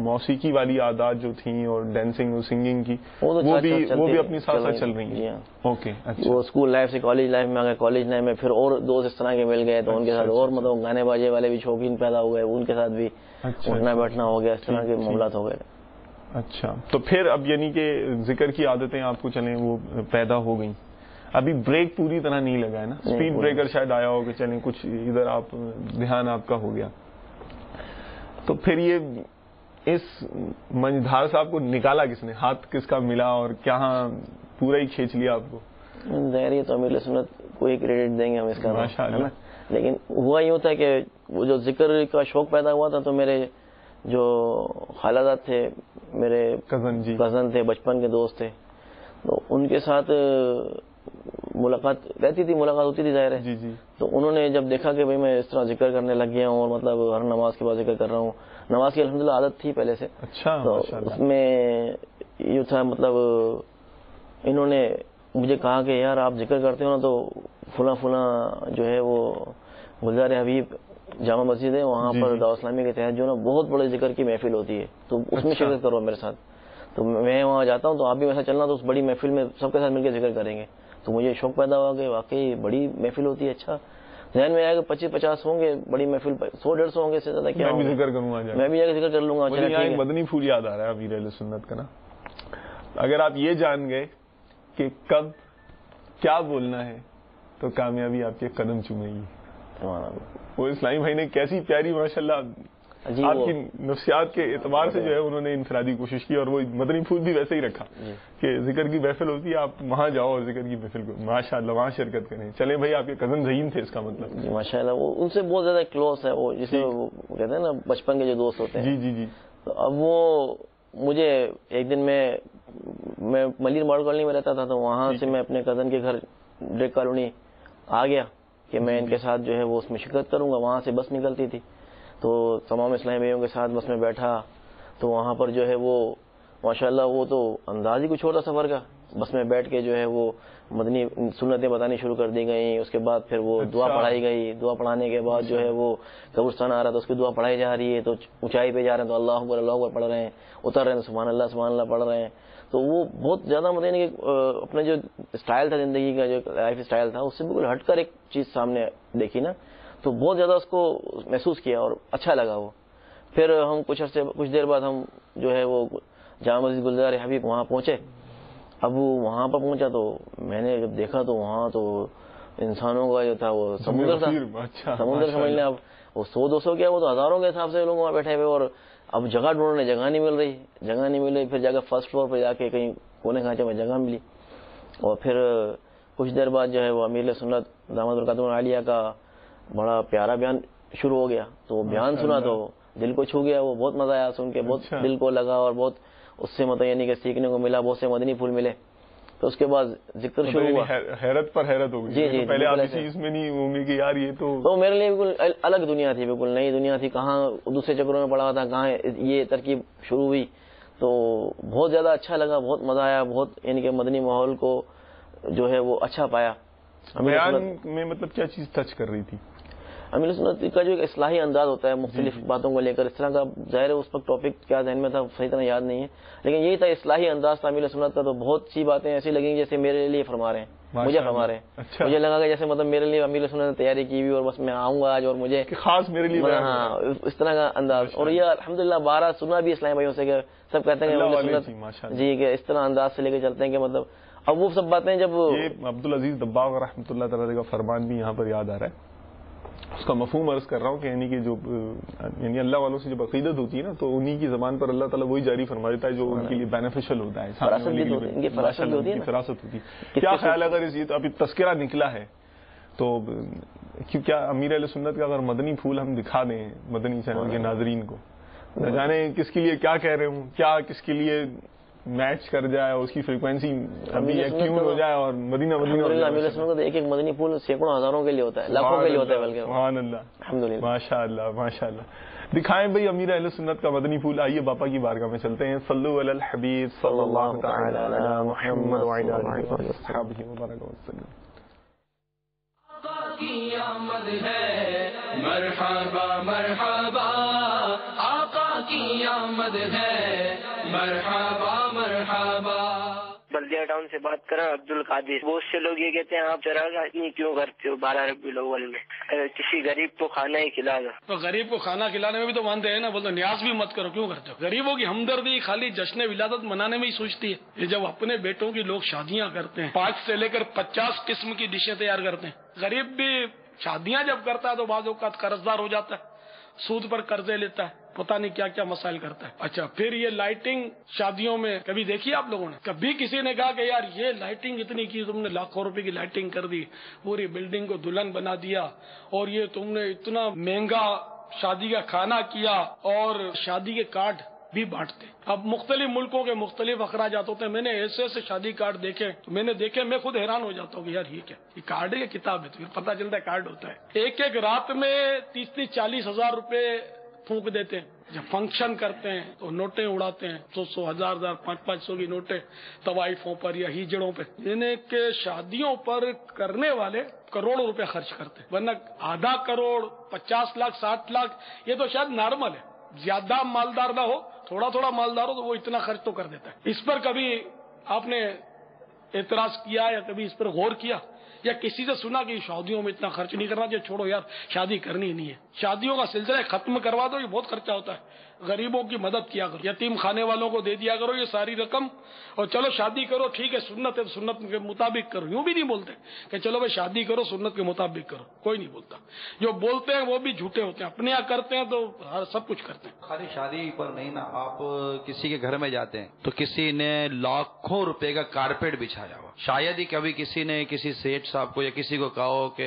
B: موسیقی والی عادات جو تھیں اور ڈانسنگ اور سنگنگ کی وہ بھی اپنی ساتھ ساتھ چل رہی ہیں. اوکے, اچھا.
D: وہ اسکول لائف سے کالج لائف میں آ گئے, کالج لائف میں پھر اور دوست اس طرح کے مل گئے تو ان کے ساتھ اور مطلب گانے باجے والے بھی شوقین پیدا ہو گئے, ان کے ساتھ بھی اٹھنا بیٹھنا ہو گیا, اس طرح کے معاملات ہو گئے.
B: اچھا, تو پھر اب یعنی کہ ذکر کی عادتیں آپ کو چلیں وہ پیدا ہو گئیں. ابھی بریک پوری طرح نہیں لگا ہے نا, اسپیڈ بریکر شاید آیا ہو کہ چلیں کچھ ادھر آپ دھیان آپ کا ہو گیا. تو پھر یہ اس منجھدار صاحب کو نکالا کس نے, ہاتھ کس کا ملا اور کہاں پورا ہی کھینچ لیا آپ کو؟
D: ظاہر یہ تو امیر سنت کو ہی کریڈٹ دیں گے ہم اس کا, لیکن ہوا یوں تھا کہ وہ جو ذکر کا شوق پیدا ہوا تھا تو میرے جو خالہ زاد تھے, میرے کزن تھے, بچپن کے دوست تھے, تو ان کے ساتھ ملاقات رہتی تھی, ملاقات ہوتی تھی ظاہر ہے. تو انہوں نے جب دیکھا کہ بھائی میں اس طرح ذکر کرنے لگ گیا ہوں اور مطلب ہر نماز کے بعد ذکر کر رہا ہوں, نماز کی الحمدللہ عادت تھی پہلے سے.
B: اچھا,
D: تو اس میں یہ تھا مطلب انہوں نے مجھے کہا کہ یار آپ ذکر کرتے ہو نا تو فلاں جو ہے وہ گلزار حبیب جامع مسجد ہے, وہاں پر دعوت اسلامی کے تحت جو نا بہت بڑے ذکر کی محفل ہوتی ہے, تو اس میں شرکت کرو میرے ساتھ. تو میں وہاں جاتا ہوں تو آپ بھی ویسا چلنا, تو اس بڑی محفل میں سب کے ساتھ مل کے ذکر کریں گے. تو مجھے شوق پیدا ہوا کہ واقعی بڑی محفل ہوتی ہے. اچھا, ذہن میں آیا کہ 25-50 ہوں گے, بڑی محفل 100-150 ہوں گے, اس سے زیادہ کیا,
B: میں بھی ذکر کروں گا,
D: میں بھی ذکر کر لوں گا.
B: ایک مدنی پھول یاد آ رہا ہے امیر اہل سنت کا نا, اگر آپ یہ جان گئے کہ کب کیا بولنا ہے تو کامیابی آپ کے قدم چومے گی. وہ اسلامی بھائی نے کیسی پیاری ماشاءاللہ آپ کی نفسیات کے اعتبار سے جو ہے انہوں نے انفرادی کوشش کی، اور وہ مدنی پھول بھی ویسے ہی رکھا کہ ذکر کی محفل ہوتی ہے آپ وہاں جاؤ اور ذکر کی محفل کو ماشاء اللہ وہاں شرکت کریں. چلیں بھائی آپ کے کزن ذہین تھے اس کا مطلب.
D: جی ماشاء اللہ وہ ان سے بہت زیادہ کلوز ہے، وہ جسے کہتے ہیں نا بچپن کے جو دوست ہوتے ہیں.
B: جی.
D: تو اب وہ مجھے ایک دن میں ملیر ماڈل کالونی میں رہتا تھا، تو وہاں سے میں اپنے کزن کے گھر ڈریک کالونی آ گیا کہ میں ان کے ساتھ جو ہے وہ اس میں شرکت کروں گا. وہاں سے بس نکلتی تھی تو تمام اسلامی بھائیوں کے ساتھ بس میں بیٹھا، تو وہاں پر جو ہے وہ ماشاءاللہ وہ تو انداز ہی کچھ اور تھا سفر کا. بس میں بیٹھ کے جو ہے وہ مدنی سنتیں بتانی شروع کر دی گئیں. اس کے بعد پھر وہ دعا پڑھائی گئی. دعا پڑھانے کے بعد جو ہے وہ قبرستان آ رہا تھا، اس کی دعا پڑھائی جا رہی ہے. تو اونچائی پہ جا رہے ہیں تو اللہ اکبر پڑھ رہے ہیں، اتر رہے ہیں سبحان اللہ پڑھ رہے ہیں. تو وہ بہت زیادہ مطلب کہ اپنا جو اسٹائل تھا زندگی کا، جو لائف اسٹائل تھا، اس سے بالکل ہٹ کر ایک چیز سامنے دیکھی نا، تو بہت زیادہ اس کو محسوس کیا اور اچھا لگا وہ. پھر ہم کچھ دیر بعد ہم جو ہے وہ جامع مسجد گلزار حبیب وہاں پہنچے. اب وہاں پر پہنچا تو میں نے جب دیکھا تو وہاں تو انسانوں کا جو تھا وہ سمندر تھا. سمندر سمجھ لیں. اب وہ 100-200 کیا، وہ تو ہزاروں کے حساب سے لوگ وہاں بیٹھے ہوئے، اور اب جگہ ڈھونڈنے جگہ نہیں مل رہی. پھر جا کے فرسٹ فلور پہ جا کے کہیں کونے کھانچے میں جگہ ملی. اور پھر کچھ دیر بعد جو ہے وہ امیر سنت دامت برکاتہ العالیہ کا بڑا پیارا بیان شروع ہو گیا. تو وہ بیان سنا تو دل کو چھو گیا. وہ بہت مزہ آیا سن کے، بہت دل کو لگا، اور بہت اس سے مطلب یعنی کہ سیکھنے کو ملا. بہت سے مدنی پھول ملے. تو اس کے بعد ذکر شروع ہوا.
B: حیرت پر حیرت ہو گئی.
D: جی
B: پہلے آپ اس چیز میں نہیں ہوں گے کہ یار یہ تو
D: میرے لیے بالکل الگ دنیا تھی، بالکل نئی دنیا تھی. کہاں دوسرے چکروں میں پڑا تھا، کہاں یہ ترکیب شروع ہوئی. تو بہت زیادہ اچھا لگا، بہت مزہ آیا. بہت یعنی کہ مدنی ماحول کو جو ہے وہ اچھا پایا.
B: بیان میں مطلب کیا چیز ٹچ کر رہی تھی؟
D: امیر سنت کا جو ایک اصلاحی انداز ہوتا ہے مختلف باتوں کو لے کر، اس طرح کا ظاہر ہے اس وقت ٹاپک کیا ذہن میں تھا صحیح طرح یاد نہیں ہے، لیکن یہی تھا اصلاحی انداز تھا امیر سنت کا. تو بہت سی باتیں ایسی لگیں جیسے میرے لیے فرما رہے ہیں، مجھے فرما رہے ہیں. مجھے لگا کہ جیسے مطلب میرے لیے امیر سنت نے تیاری کی ہوئی اور بس میں آؤں گا آج اور مجھے
B: خاص میرے لیے.
D: ہاں اس طرح کا انداز. اور یہ الحمدللہ 12 سنا بھی اسلامی بھائیوں سے کہ سب کہتے ہیں کہ امیر سنت جی کہ اس طرح انداز سے لے کے چلتے ہیں کہ مطلب اب وہ سب باتیں جب
B: عبدالعزیز دباغ رحمۃ اللہ تعالی کا فرمان بھی یہاں پر یاد آ رہا ہے. اس کا مفہوم عرض کر رہا ہوں کہ یعنی کہ جو یعنی اللہ والوں سے جب عقیدت ہوتی ہے نا تو انہی کی زبان پر اللہ تعالیٰ وہی جاری فرما دیتا ہے جو ان کے لیے بینیفیشل ہوتا ہے. فراست ہوتی ہے. کیا خیال ہے اگر ابھی تذکرہ نکلا ہے تو کیا امیر اہل سنت کا اگر مدنی پھول ہم دکھا دیں مدنی چینل کے ناظرین کو، نہ جانے کس کے لیے کیا کہہ رہے ہوں، کیا کس کے لیے میچ کر جائے، اس کی فریکوینسی ٹیون ہو جائے اور مدینہ
D: امیر سنت کا ایک ایک مدنی پھول سینکڑوں ہزاروں کے لیے ہوتا ہے، لاکھوں کے لیے ہوتا ہے بلکہ.
B: سبحان اللہ
D: الحمدللہ
B: ماشاء اللہ ماشاء اللہ. دکھائیں بھائی امیر اہل سنت کا مدنی پھول. آئیے باپا کی بارگاہ میں چلتے ہیں. صلو علی الحبیب صلی اللہ تعالی علی محمد وعلی آلہ وصحبہ وبارک وسلم.
A: کی آمد ہے مرحبا مرحبا، آقا کی آمد ہے مرحبا مرحبا.
E: بلدیہ ٹاؤن سے بات کر رہا ہوں، عبد القادر. بہت سے لوگ یہ کہتے ہیں آپ چراغ اتنی کیوں کرتے ہو 12 ربیع الاول میں، کسی غریب کو کھانا ہی کھلا دو.
F: تو غریب کو کھانا کھلانے میں بھی تو مانتے ہیں نا، بولتے نیاز بھی مت کرو، کیوں کرتے ہو؟ غریبوں کی ہمدردی خالی جشن ولادت منانے میں ہی سوچتی ہے. یہ جب اپنے بیٹوں کی لوگ شادیاں کرتے ہیں 5 سے لے کر 50 قسم کی ڈشیں تیار کرتے ہیں. غریب بھی شادیاں جب کرتا ہے تو بعض اوقات قرض دار ہو جاتا ہے، سود پر قرضے لیتا ہے، پتہ نہیں کیا کیا مسائل کرتا ہے. اچھا پھر یہ لائٹنگ شادیوں میں کبھی دیکھی آپ لوگوں نے؟ کبھی کسی نے کہا کہ یار یہ لائٹنگ اتنی کی، تم نے لاکھوں روپے کی لائٹنگ کر دی، پوری بلڈنگ کو دلہن بنا دیا، اور یہ تم نے اتنا مہنگا شادی کا کھانا کیا، اور شادی کے کارڈ بھی بانٹتے. اب مختلف ملکوں کے مختلف اخراجات ہوتے ہیں. میں نے ایسے ایسے شادی کارڈ دیکھے، میں خود حیران ہو جاتا ہوں کہ یار یہ کیا، یہ کارڈ ہے یا کتاب ہے؟ تو پھر پتہ چلتا ہے کارڈ ہوتا ہے. ایک ایک رات میں 30-40 ہزار روپے پھونک دیتے ہیں. جب فنکشن کرتے ہیں تو نوٹیں اڑاتے ہیں، 100 ہزار 500 کی نوٹیں طوائفوں پر یا ہیجڑوں پہ. یعنی کہ شادیوں پر کرنے والے کروڑوں روپے خرچ کرتے ہیں، ورنہ آدھا کروڑ 50 لاکھ 60 لاکھ یہ تو شاید نارمل ہے. زیادہ مالدار نہ ہو، تھوڑا تھوڑا مالدار ہو تو وہ اتنا خرچ تو کر دیتا ہے. اس پر کبھی آپ نے اعتراض کیا یا کبھی اس پر غور کیا یا کسی سے سنا کہ شادیوں میں اتنا خرچ نہیں کرنا چاہیے, چھوڑو یار شادی کرنی ہی نہیں ہے, شادیوں کا سلسلہ ختم کروا دو, یہ بہت خرچہ ہوتا ہے. غریبوں کی مدد کیا کرو, یتیم خانے والوں کو دے دیا کرو یہ ساری رقم, اور چلو شادی کرو ٹھیک ہے سنت ہے تو سنت کے مطابق کرو. یوں بھی نہیں بولتے کہ چلو بھائی شادی کرو سنت کے مطابق کرو, کوئی نہیں بولتا. جو بولتے ہیں وہ بھی جھوٹے ہوتے ہیں, اپنے یہاں کرتے ہیں تو سب کچھ کرتے ہیں.
G: خالی شادی پر نہیں نا, آپ کسی کے گھر میں جاتے ہیں تو کسی نے لاکھوں روپے کا کارپیٹ بچھایا ہوا, شاید ہی کبھی کسی نے کسی سیٹ صاحب کو یا کسی کو کہا ہو کہ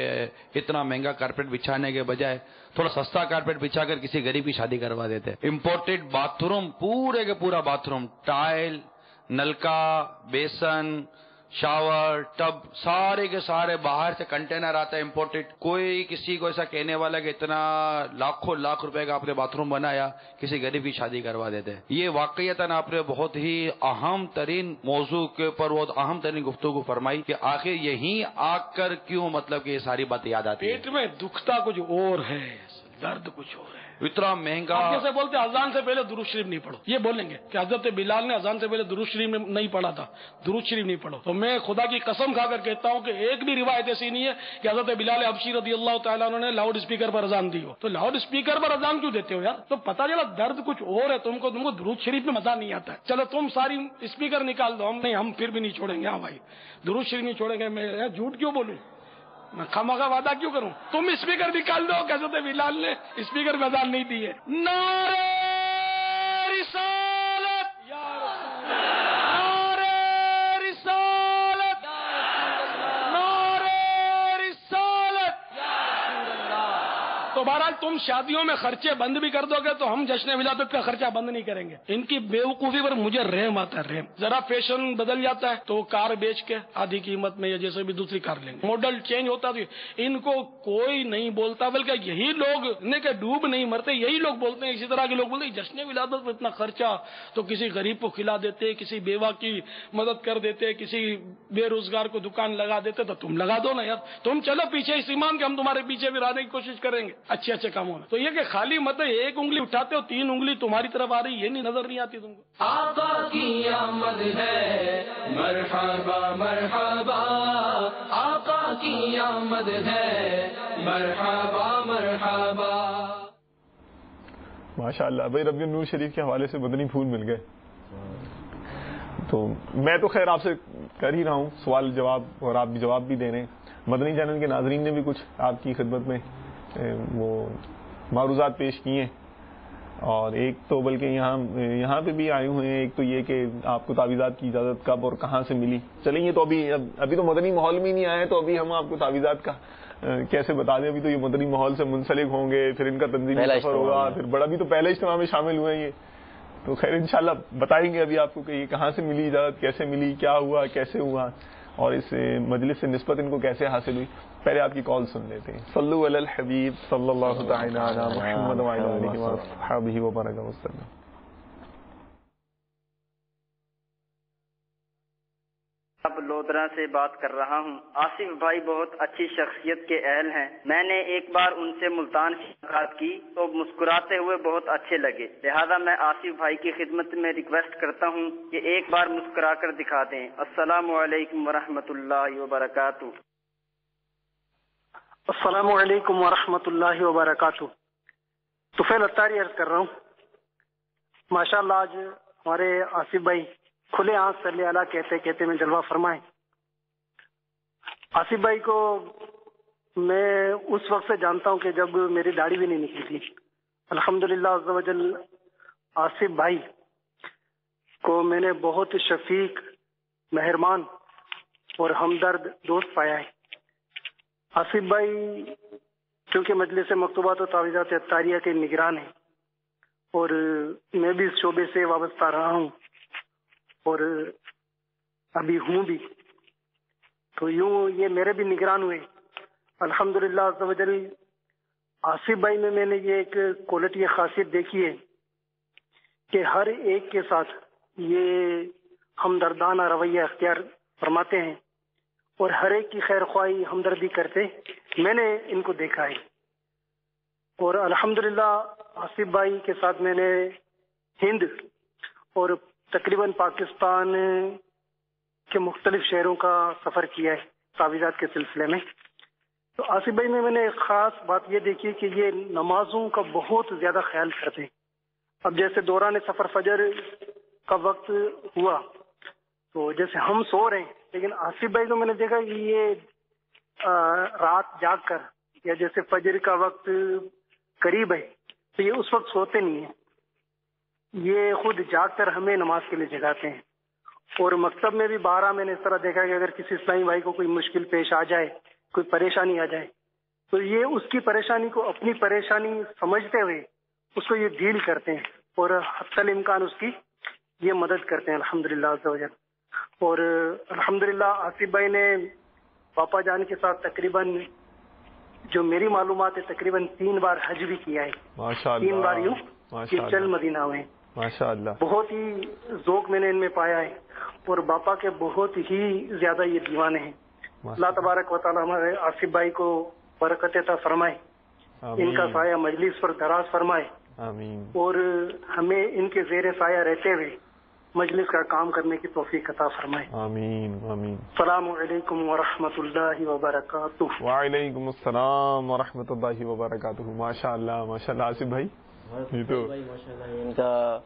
G: اتنا مہنگا کارپیٹ بچھانے کے بجائے تھوڑا سستا کارپیٹ بچھا کر کسی غریب کی شادی کروا دیتے. امپورٹڈ باتھ روم, پورے کے پورا باتھ روم, ٹائل, نلکا, بیسن, شاور, ٹب, سارے کے سارے باہر سے کنٹینر آتا ہے امپورٹڈ. کوئی کسی کو ایسا کہنے والا کہ اتنا لاکھوں لاکھ روپے کا آپ نے باتھ روم بنایا کسی غریب کی شادی کروا دیتے. یہ واقعیتاً آپ نے بہت ہی اہم ترین موضوع کے اوپر بہت اہم ترین گفتگو فرمائی کہ آخر یہیں آ کر کیوں مطلب کہ یہ ساری باتیں یاد آتی ہے.
F: پیٹ میں دکھتا کچھ اور ہے, درد کچھ اور ہے.
G: اتنا مہنگا.
F: آپ جیسے بولتے اذان سے پہلے درود شریف نہیں پڑھو, یہ بولیں گے کہ حضرت بلال نے اذان سے پہلے درود شریف نہیں پڑھا تھا, درود شریف نہیں پڑھو. تو میں خدا کی قسم کھا کر کہتا ہوں کہ ایک بھی روایت ایسی نہیں ہے کہ حضرت بلال حبشی رضی اللہ تعالیٰ عنہ نے لاؤڈ اسپیکر پر اذان دی ہو. تو لاؤڈ اسپیکر پر اذان کیوں دیتے ہو یار؟ تو پتا چلا درد کچھ اور ہے, تم کو درود شریف میں مزہ نہیں آتا ہے. چلو تم ساری اسپیکر نکال دو, ہم پھر بھی نہیں چھوڑیں گے. ہاں بھائی درود شریف نہیں چھوڑیں گے. میں جھوٹ کیوں بولوں, میں خامخواہ وعدہ کیوں کروں؟ تم اسپیکر نکال دو کہ حضرت بلال نے اسپیکر میں اذان نہیں دی ہے. نعرہ رسالت یا رسول اللہ, نعرہ رسالت یا رسول اللہ, نعرہ رسالت یا رسول اللہ. تو بہرحال تم شادیوں میں خرچے بند بھی کر دو گے تو ہم جشن ولادت کا خرچہ بند نہیں کریں گے. ان کی بیوقوفی پر مجھے رحم آتا ہے, رحم. ذرا فیشن بدل جاتا ہے تو کار بیچ کے آدھی قیمت میں یا جیسے بھی دوسری کار لیں گے, ماڈل چینج ہوتا ہے. ان کو کوئی نہیں بولتا, بلکہ یہی لوگ نے کہ ڈوب نہیں مرتے, یہی لوگ بولتے ہیں. اسی طرح کے لوگ بولتے ہیں جشن ولادت میں اتنا خرچہ تو کسی غریب کو کھلا دیتے, کسی بیوہ کی مدد کر دیتے, کسی بے روزگار کو دکان لگا دیتے. تو تم لگا دو نا یار, تم چلو پیچھے اس ایمان کے ہم تمہارے پیچھے بھی رہنے کی کوشش کریں گے اچھے اچھے کاموں میں. تو یہ کہ خالی مت ایک انگلی اٹھاتے ہو 3 انگلی تمہاری طرف آ رہی, یہ نہیں نظر نہیں آتی تم کو.
A: آقا کی آمد ہے مرحبا مرحبا, آقا کی آمد ہے مرحبا مرحبا.
B: ماشاءاللہ بھائی, ربیع النور شریف کے حوالے سے مدنی پھول مل گئے. تو میں تو خیر آپ سے کر ہی رہا ہوں سوال جواب, اور آپ بھی جواب بھی دے رہے ہیں. مدنی چینل کے ناظرین نے بھی کچھ آپ کی خدمت میں وہ معروضات پیش کیے ہیں, اور ایک تو بلکہ یہاں پہ بھی آئے ہوئے ہیں. ایک تو یہ کہ آپ کو تعویذات کی اجازت کب اور کہاں سے ملی. چلیں یہ تو ابھی تو مدنی ماحول میں نہیں آئے, تو ابھی ہم آپ کو تعویذات کا کیسے بتا دیں. ابھی تو یہ مدنی ماحول سے منسلک ہوں گے, پھر ان کا تنظیمی سفر ہوگا, پھر بڑا بھی تو پہلے اجتماع میں شامل ہوئے ہیں یہ. تو خیر انشاءاللہ بتائیں گے ابھی آپ کو کہ یہ کہاں سے ملی اجازت, کیسے ملی, کیا ہوا, کیسے ہوا, اور اس مجلس سے نسبت ان کو کیسے حاصل ہوئی. پہلے آپ کی کال سن لیتے ہیں. صلو علی الحبیب صلی اللہ تعالی علی محمد وعلی آلہ وصحبہ وبارک وسلم.
H: اب لودرا سے بات کر رہا ہوں. آصف بھائی بہت اچھی شخصیت کے اہل ہیں. میں نے ایک بار ان سے ملتان کی ملاقات کی تو مسکراتے ہوئے بہت اچھے لگے, لہذا میں آصف بھائی کی خدمت میں ریکویسٹ کرتا ہوں کہ ایک بار مسکرا کر دکھا دیں. السلام علیکم ورحمۃ اللہ وبرکاتہ.
I: السلام علیکم ورحمۃ اللہ وبرکاتہ. طفیل اتاری عرض کر رہا ہوں. ماشاءاللہ آج ہمارے آصف بھائی کھلے آنکھ صلی اللہ کہتے کہتے میں جلوہ فرمائے. آصف بھائی کو میں اس وقت سے جانتا ہوں کہ جب میری داڑھی بھی نہیں نکلی تھی. الحمدللہ عز و جل آصف بھائی کو میں نے بہت شفیق, مہربان اور ہمدرد دوست پایا ہے. آصف بھائی کیونکہ مجلس مکتوبات و تعویذات اتاریہ کے نگران ہیں, اور میں بھی اس شعبے سے وابستہ رہا ہوں اور ابھی ہوں بھی, تو یوں یہ میرے بھی نگران ہوئے. الحمدللہ عز و جل آصف بھائی میں نے یہ ایک کوالٹی خاصیت دیکھی ہے کہ ہر ایک کے ساتھ یہ ہمدردانہ رویہ اختیار فرماتے ہیں اور ہر ایک کی خیر خواہی ہمدردی کرتے میں نے ان کو دیکھا ہے. اور الحمدللہ آصف بھائی کے ساتھ میں نے ہند اور تقریباً پاکستان کے مختلف شہروں کا سفر کیا ہے. تعویذات کے سلسلے میں. تو آصف بھائی میں نے ایک خاص بات یہ دیکھی کہ یہ نمازوں کا بہت زیادہ خیال کرتے ہیں. اب جیسے دوران سفر فجر کا وقت ہوا تو جیسے ہم سو رہے ہیں، لیکن آصف بھائی کو میں نے دیکھا کہ یہ رات جاگ کر، یا جیسے فجر کا وقت قریب ہے تو یہ اس وقت سوتے نہیں ہیں، یہ خود جاگ کر ہمیں نماز کے لیے جگاتے ہیں. اور مکتب میں بھی 12 میں نے اس طرح دیکھا کہ اگر کسی اسلامی بھائی کو کوئی مشکل پیش آ جائے، کوئی پریشانی آ جائے، تو یہ اس کی پریشانی کو اپنی پریشانی سمجھتے ہوئے اس کو یہ ڈیل کرتے ہیں اور حتی الامکان اس کی یہ مدد کرتے ہیں الحمدللہ عز و جل. اور الحمدللہ آصف بھائی نے پاپا جان کے ساتھ تقریباً جو میری معلومات ہے تقریباً 3 بار حج بھی کیا ہے.
B: ماشاءاللہ
I: 3 بار یوں کہ چل مدینہ ہوئے.
B: ماشاءاللہ
I: بہت ہی ذوق میں نے ان میں پایا ہے اور باپا کے بہت ہی زیادہ یہ دیوانے ہیں. اللہ تبارک و تعالی ہمارے آصف بھائی کو برکت عطا فرمائے، ان کا سایہ مجلس پر دراز فرمائے،
B: آمین. اور
I: ہمیں ان کے زیر سایہ رہتے ہوئے مجلس کا کام کرنے کی توفیق عطا فرمائے.
B: آمین آمین.
I: السلام علیکم ورحمۃ اللہ وبرکاتہ.
B: وعلیکم السلام ورحمۃ اللہ وبرکاتہ. ماشاء اللہ ماشاء اللہ. آصف بھائی یہ تو
D: ان کا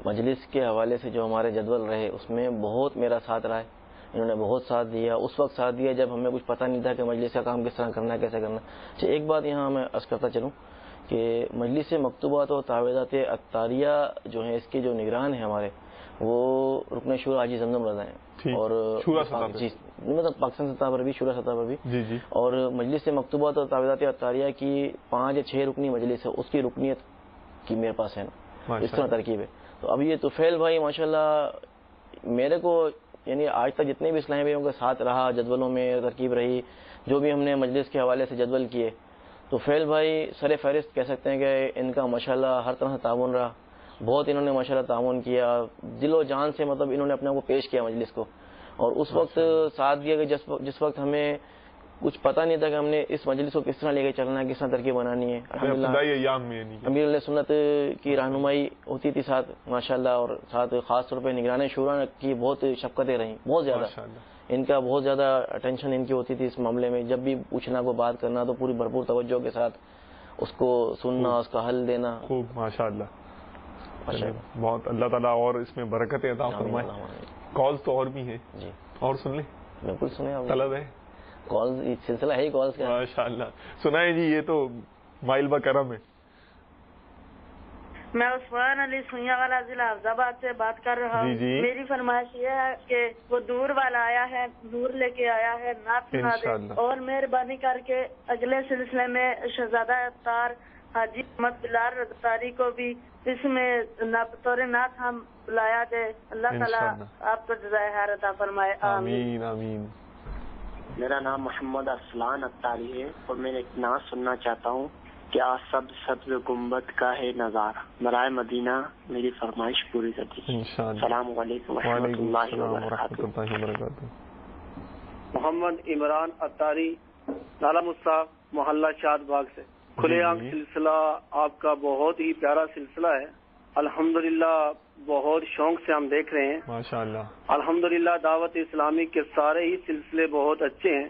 D: مجلس کے حوالے سے جو ہمارے جدول رہے اس میں بہت میرا ساتھ رہا ہے. انہوں نے بہت ساتھ دیا، اس وقت ساتھ دیا جب ہمیں کچھ پتہ نہیں تھا کہ مجلس کا کام کس طرح کرنا ہے، کیسے کرنا ہے. اچھا ایک بات یہاں میں عرض کرتا چلوں کہ مجلس مکتوبات اور تعویذات عطاریہ جو ہیں اس کے جو نگران ہیں ہمارے وہ رکن شورا حاجی زمزم رضا ہیں، اور مطلب پاکستان سطح پر بھی، شورا سطح پر بھی. اور مجلس مکتوبات اور تعویذات عطاریہ کی 5 یا 6 رکنی مجلس ہے، اس کی رکنیت کی میرے پاس ہے نا، اس طرح ترکیب ہے. تو اب یہ طفیل بھائی ماشاءاللہ میرے کو یعنی آج تک جتنے بھی اسلامی بھائیوں کے ساتھ رہا، جدولوں میں ترکیب رہی، جو بھی ہم نے مجلس کے حوالے سے جدول کیے، تو فیل بھائی سر فہرست کہہ سکتے ہیں کہ ان کا ماشاءاللہ ہر طرح سے تعاون رہا. بہت انہوں نے ماشاءاللہ تعاون کیا، دل و جان سے مطلب انہوں نے اپنے آپ کو پیش کیا مجلس کو. اور اس وقت ساتھ دیا کہ جس وقت ہمیں کچھ پتہ نہیں تھا کہ ہم نے اس مجلس کو کس طرح لے کے چلنا ہے، کس طرح ترکیب بنانی ہے. امیر علیہ سنت کی رہنمائی ہوتی تھی ساتھ ماشاءاللہ، اور ساتھ خاص طور پہ نگران شورا کی بہت شفقتیں رہیں، بہت زیادہ ان کا بہت زیادہ اٹینشن ان کی ہوتی تھی اس معاملے میں. جب بھی پوچھنا کو بات کرنا تو پوری بھرپور توجہ کے ساتھ اس کو سننا، اس کا حل دینا.
B: خوب ماشاءاللہ. بہت اللہ تعالیٰ اور اس میں برکت عطا فرمائے. کالز تو اور بھی ہیں جی، اور سن لیں.
D: بالکل سنیں،
B: طلب ہے
D: کالز، سلسلہ ہے کالز کا.
B: ماشاءاللہ سنائیں جی. یہ تو مائل بکرم ہے.
J: میں عثمان علی سنیا والا ضلع حفظ آباد سے بات کر رہا ہوں. میری فرمائش یہ ہے کہ وہ دور والا آیا ہے، دور لے کے آیا ہے، نعت سنا دے، اور مہربانی کر کے اگلے سلسلے میں شہزادہ اختار حاجی محمد بلال رضاری کو بھی اس میں بطور نعت ہم بلایا دے. اللہ تعالیٰ آپ کو جزائے خیر عطا فرمائے.
B: آمین آمین.
K: میرا نام محمد ارسلان اختاری ہے اور میں ایک نعت سننا چاہتا ہوں. کیا سبز گنبد کا ہے نظارہ، برائے مدینہ میری فرمائش پوری کر دیجیے. السلام علیکم ورحمۃ اللہ وبرکاتہ.
L: محمد عمران اختاری، نالا مصطفیٰ، محلہ شاد باغ سے. کھلے آنکھ سلسلہ آپ کا بہت ہی پیارا سلسلہ ہے. الحمدللہ بہت شوق سے ہم دیکھ رہے ہیں
B: ماشاءاللہ.
L: الحمدللہ دعوت اسلامی کے سارے ہی سلسلے بہت اچھے ہیں.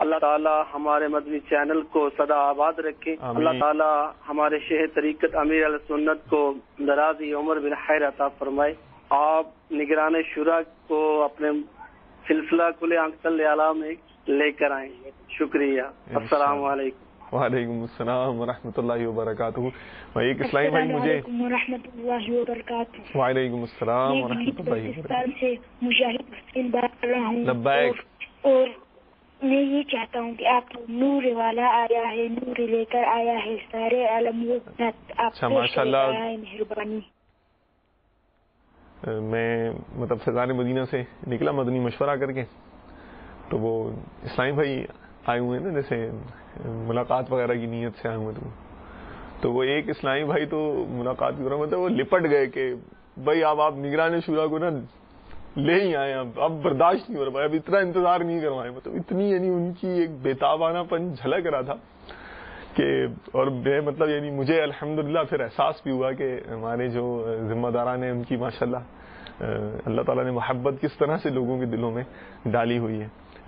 L: اللہ تعالیٰ ہمارے مدنی چینل کو سدا آباد رکھے. اللہ تعالیٰ ہمارے شیخ طریقت امیر علیہ سنت کو درازی عمر بن خیر عطا فرمائے. آپ نگران شورا کو اپنے سلسلہ کھلے آنکھ تلے اعلیٰ میں لے کر آئیں. شکریہ. السلام علیکم.
B: وعلیکم السلام ورحمۃ اللہ وبرکاتہ. ایک اسلامی بھائی مجھے
M: ورحمۃ اللہ وبرکاتہ.
B: وعلیکم السلام ورحمۃ اللہ وبرکاتہ.
M: سے مجاہد حسین بات کر رہا ہوں.
B: لبیک.
M: اور میں یہ چاہتا ہوں کہ آپ نور والا آیا ہے، نور لے کر آیا ہے، سارے عالم آپ
B: ماشاءاللہ.
M: مہربانی.
B: میں مطلب فیضان مدینہ سے نکلا مدنی مشورہ کر کے، تو وہ اسلامی بھائی آئے ہوئے ہیں نا، جیسے ملاقات وغیرہ کی نیت سے آئے ہوئے تو وہ ایک اسلامی بھائی تو ملاقات کی مطلب وہ لپٹ گئے کہ بھائی اب آپ نگران شورا کو نا لے ہی آئے، اب برداشت نہیں ہو رہا، اب اتنا انتظار نہیں کروائے. مطلب اتنی یعنی ان کی ایک بےتابانہ پن جھلک رہا تھا کہ، اور بے مطلب یعنی مجھے الحمدللہ پھر احساس بھی ہوا کہ ہمارے جو ذمہ داران ہیں ان کی ماشاءاللہ اللہ تعالیٰ نے محبت کس طرح سے لوگوں کے دلوں میں ڈالی ہوئی ہے.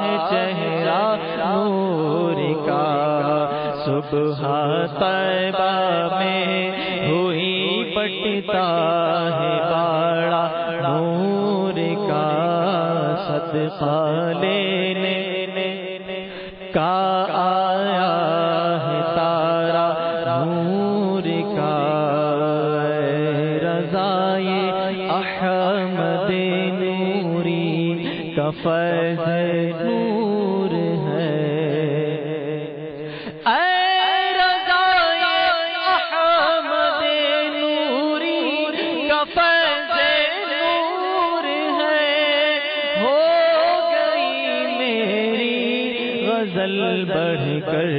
C: ہے چہرہ نور کا، صبح طیبہ میں ہوئی بٹتا ہے باڑا نور کا، صدقہ لینے کا آیا ہے تارا نور کا، رضائے احمد نوری کا فیض نور ہے، اے رضائے احمد نوری کا فیض نور ہے، ہو گئی میری غزل بڑھ کر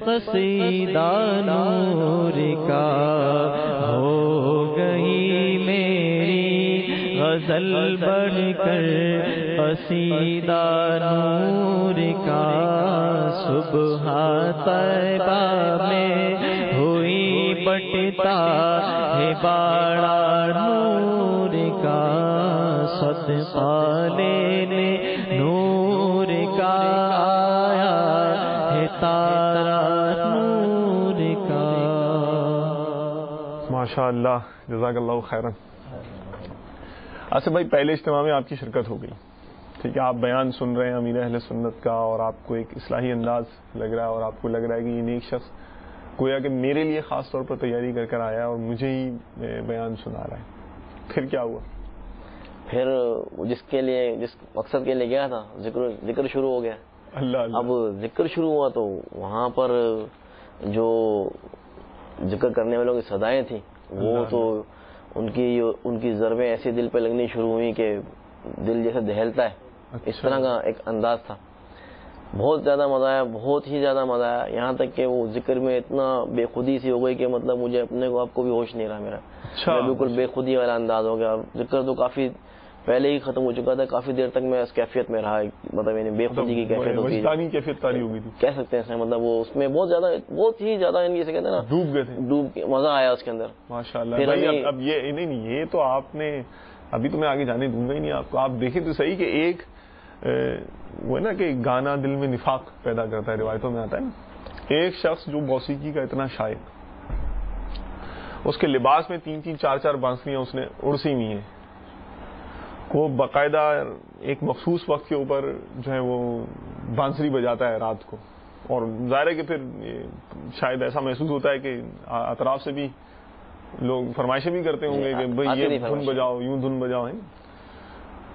C: قصیدہ نور کا، ہو گئی میری غزل بڑھ کر قصیدہ نور کا، صبح طیبہ میں ہوئی بٹتا ہے باڑا نور کا، صدقہ لینے نور کا آیا ہے تارا نور کا۔
B: ماشاء اللہ، جزاک اللہ خیرن۔ آصف بھائی، پہلے اجتماع میں آپ کی شرکت ہو گئی، ٹھیک ہے، آپ بیان سن رہے ہیں امیر اہل سنت کا، اور آپ کو ایک اصلاحی انداز لگ رہا ہے، اور آپ کو لگ رہا ہے کہ یہ نیک شخص گویا کہ میرے لیے خاص طور پر تیاری کر کر آیا اور مجھے ہی بیان سنا رہا ہے، پھر کیا ہوا؟
D: پھر جس مقصد کے لیے گیا تھا، ذکر شروع ہو گیا۔
B: اللہ
D: اب ذکر شروع ہوا تو وہاں پر جو ذکر کرنے والوں کی صدائیں تھیں وہ تو ان کی ضربیں ایسے دل پہ لگنی شروع ہوئی کہ دل جیسے دہلتا ہے، اس طرح کا ایک انداز تھا۔ بہت زیادہ مزہ آیا، بہت ہی زیادہ مزہ آیا، یہاں تک کہ وہ ذکر میں اتنا بے خودی سی ہو گئی کہ مطلب مجھے اپنے کو آپ کو بھی ہوش نہیں رہا میرا، بالکل بے خودی والا انداز ہو گیا۔ ذکر تو کافی پہلے ہی ختم ہو چکا تھا، کافی دیر تک میں اس کیفیت میں رہا، مطلب یعنی بے خودی کی کیفیت ہوتی ہے،
B: کیفیت طاری ہو گئی تھی
D: کہہ سکتے ہیں، مطلب وہ اس میں بہت ہی زیادہ جیسے کہتے ہیں نا
B: ڈوب گئے تھے،
D: مزہ آیا اس کے اندر۔
B: ماشاءاللہ بھائی، اب یہ نہیں، یہ تو آپ نے ابھی تو میں آگے جانے دوں گا ہی نہیں آپ کو۔ آپ دیکھیں تو صحیح کہ ایک وہ ہے نا کہ گانا دل میں نفاق پیدا کرتا ہے، روایتوں میں آتا ہے نا، ایک شخص جو موسیقی کا اتنا شائق، اس کے لباس میں 3-3 4-4 بانسریاں اس نے اڑسی ہوئی ہیں، وہ باقاعدہ ایک مخصوص وقت کے اوپر جو ہے وہ بانسری بجاتا ہے رات کو، اور ظاہر ہے کہ پھر شاید ایسا محسوس ہوتا ہے کہ اطراف سے بھی لوگ فرمائشیں بھی کرتے ہوں گے کہ بھئی یہ دھن بجاؤ، یوں دھن بجاؤ ہے۔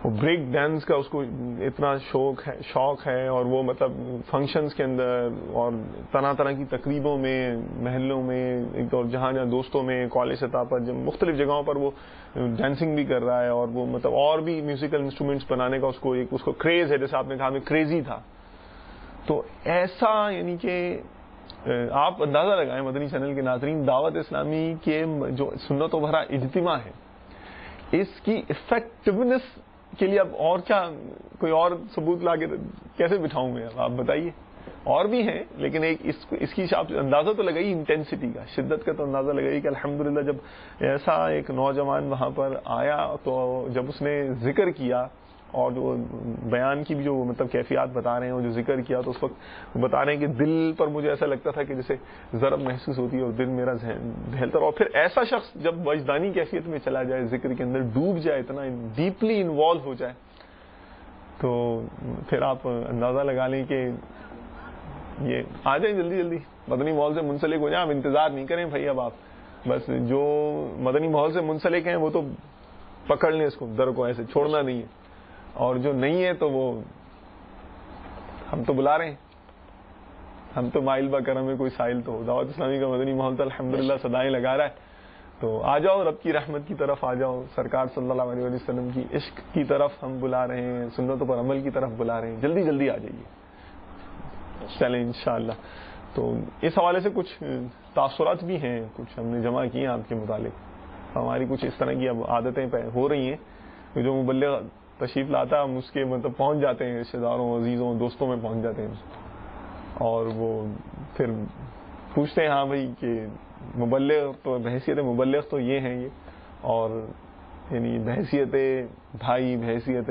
B: وہ بریک ڈانس کا اس کو اتنا شوق ہے، اور وہ مطلب فنکشنز کے اندر اور طرح طرح کی تقریبوں میں، محلوں میں، اور جہاں دوستوں میں، کالج سطح پر جب مختلف جگہوں پر وہ ڈانسنگ بھی کر رہا ہے، اور وہ مطلب اور بھی میوزیکل انسٹرومنٹس بنانے کا اس کو کریز ہے، جیسے آپ نے کہا میں کریزی تھا۔ تو ایسا یعنی کہ آپ اندازہ لگائیں مدنی چینل کے ناظرین، دعوت اسلامی کے جو سنت و بھرا اجتماع ہے، اس کی افیکٹونیس کے لیے اب اور کیا کوئی اور ثبوت لا کے کیسے بٹھاؤں میں، آپ بتائیے۔ اور بھی ہیں لیکن ایک اس کی آپ اندازہ تو لگائی انٹینسٹی کا، شدت کا تو اندازہ لگائی کہ الحمدللہ جب ایسا ایک نوجوان وہاں پر آیا تو جب اس نے ذکر کیا اور جو بیان کی بھی جو مطلب کیفیات بتا رہے ہیں، جو ذکر کیا تو اس وقت بتا رہے ہیں کہ دل پر مجھے ایسا لگتا تھا کہ جیسے ضرب محسوس ہوتی ہے اور دل میرا دہلتا، اور پھر ایسا شخص جب وجدانی کیفیت میں چلا جائے، ذکر کے اندر ڈوب جائے، اتنا ڈیپلی انوالو ہو جائے، تو پھر آپ اندازہ لگا لیں کہ یہ آ جائیں جلدی جلدی مدنی ماحول سے منسلک ہو جائیں۔ اب انتظار نہیں کریں بھائی، اب آپ بس جو مدنی ماحول سے منسلک ہیں وہ تو پکڑ لیں اس کو، در کو ایسے چھوڑنا نہیں ہے، اور جو نہیں ہے تو وہ ہم تو بلا رہے ہیں، ہم تو مائل با کرم ہے کوئی سائل تو دعوت اسلامی کا مدنی ماحول تو الحمدللہ صدائیں لگا رہا ہے، تو آ جاؤ رب کی رحمت کی طرف، آ جاؤ سرکار صلی اللہ علیہ وسلم کی عشق کی طرف ہم بلا رہے ہیں، سنتوں پر عمل کی طرف بلا رہے ہیں، جلدی جلدی آ جائیے، چلیں انشاءاللہ۔ تو اس حوالے سے کچھ تاثرات بھی ہیں، کچھ ہم نے جمع کیے ہیں آپ کے متعلق، ہماری کچھ اس طرح کی اب عادتیں ہو رہی ہیں، جو مبلغ تشریف لاتا ہے ہم اس کے مطلب پہنچ جاتے ہیں، رشتے داروں، عزیزوں، دوستوں میں پہنچ جاتے ہیں، اور وہ پھر پوچھتے ہیں ہاں بھائی کہ مبلغ تو بحیثیت مبلغ تو یہ ہیں یہ، اور یعنی بحیثیت بھائی، بحیثیت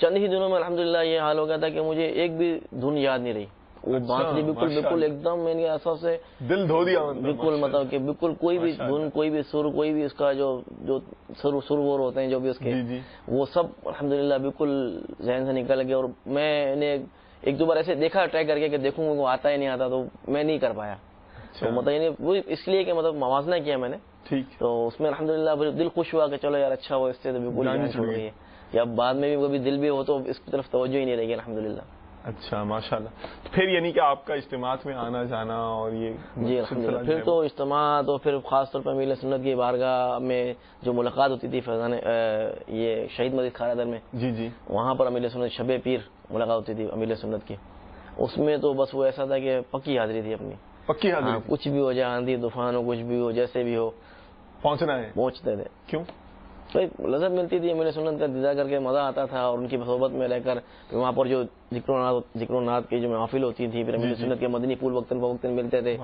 D: چند ہی دنوں میں الحمدللہ یہ حال ہو گیا تھا کہ مجھے ایک بھی دھن یاد نہیں رہی. وہ بانسری بالکل ایک دم میں نے ایسا سے
B: دل دھو دیا,
D: بالکل مطلب کہ بالکل کوئی بھی دھن, کوئی بھی سر, کوئی بھی اس کا جو سر وور ہوتے ہیں جو بھی اس کے, وہ سب الحمدللہ بالکل ذہن سے نکل گیا. اور میں نے ایک دو بار ایسے دیکھا ٹرائی کر کے کہ دیکھوں وہ آتا ہے نہیں آتا, تو میں نہیں کر پایا. تو مطلب وہ اس لیے کہ مطلب موازنہ کیا میں نے, تو اس میں الحمدللہ دل خوش ہوا کہ چلو یار اچھا ہو, اس سے تو بالکل چھوڑ گئی ہے. یا بعد میں بھی کبھی دل بھی ہو تو اس کی طرف توجہ ہی نہیں رہے گی الحمدللہ.
B: اچھا ماشاءاللہ. پھر یعنی کہ آپ کا اجتماعات میں آنا جانا اور یہ
D: جی الحمدللہ, پھر تو اجتماعات اور پھر خاص طور پر امیر سنت کی بارگاہ میں جو ملاقات ہوتی تھی فیضان یہ شہید مسجد کھارا در میں,
B: جی
D: وہاں پر امیر سنت شب پیر ملاقات ہوتی تھی امیر سنت کی. اس میں تو بس وہ ایسا تھا کہ پکی حاضری تھی اپنی,
B: پکی حاضری,
D: کچھ بھی ہو جائے, آندھی طوفان ہو, کچھ بھی ہو, جیسے بھی ہو
B: پہنچنا ہے,
D: پہنچتے تھے.
B: کیوں؟
D: لذت ملتی تھی امیر سنت کا دیدار کر کے, مزہ آتا تھا. اور ان کی صحبت میں رہ کر وہاں پر جو ذکر و نعت کی جو محافل ہوتی تھی, پھر امیر سنت کے مدنی پھول وقتاً فوقتاً ملتے تھے.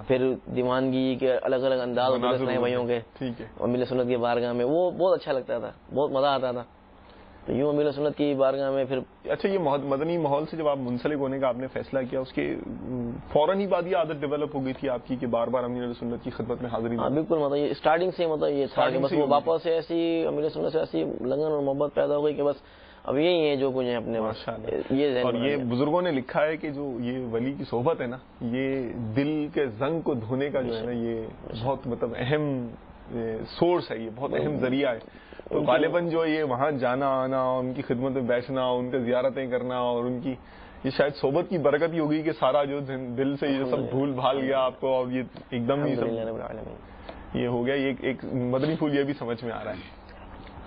D: پھر دیوانگی کے الگ الگ انداز ہوتے تھے بھائیوں کے امیر سنت کی بارگاہ میں, وہ بہت اچھا لگتا تھا, بہت مزہ آتا تھا. تو یوں امیر سنت کی بارگاہ میں پھر
B: اچھا یہ مدنی ماحول سے جب آپ منسلک ہونے کا آپ نے فیصلہ کیا, اس کے فوراً ہی بعد یہ عادت ڈیولپ ہو گئی تھی آپ کی کہ بار بار امیر سنت کی خدمت میں حاضری؟
D: ہاں بالکل, مطلب یہ اسٹارٹنگ سے مطلب یہ تھا کہ بس وہ واپس سے ایسی امیر سنت سے ایسی لگن اور محبت پیدا ہو گئی کہ بس اب یہی ہے جو کچھ ہے اپنے.
B: اور یہ بزرگوں نے لکھا ہے کہ جو یہ ولی کی صحبت ہے نا, یہ دل کے زنگ کو دھونے کا جو ہے نا یہ بہت مطلب اہم سورس ہے, یہ بہت اہم ذریعہ ہے. تو غالباً جو یہ وہاں جانا آنا, ان کی خدمت میں بیٹھنا, ان کے زیارتیں کرنا, اور ان کی یہ شاید صحبت کی برکت ہی ہوگی کہ سارا جو دل سے یہ سب بھول بھال گیا آپ کو, اور یہ ایک دم ہی سب یہ ہو گیا. یہ ایک مدنی پھول یہ بھی سمجھ میں آ رہا ہے.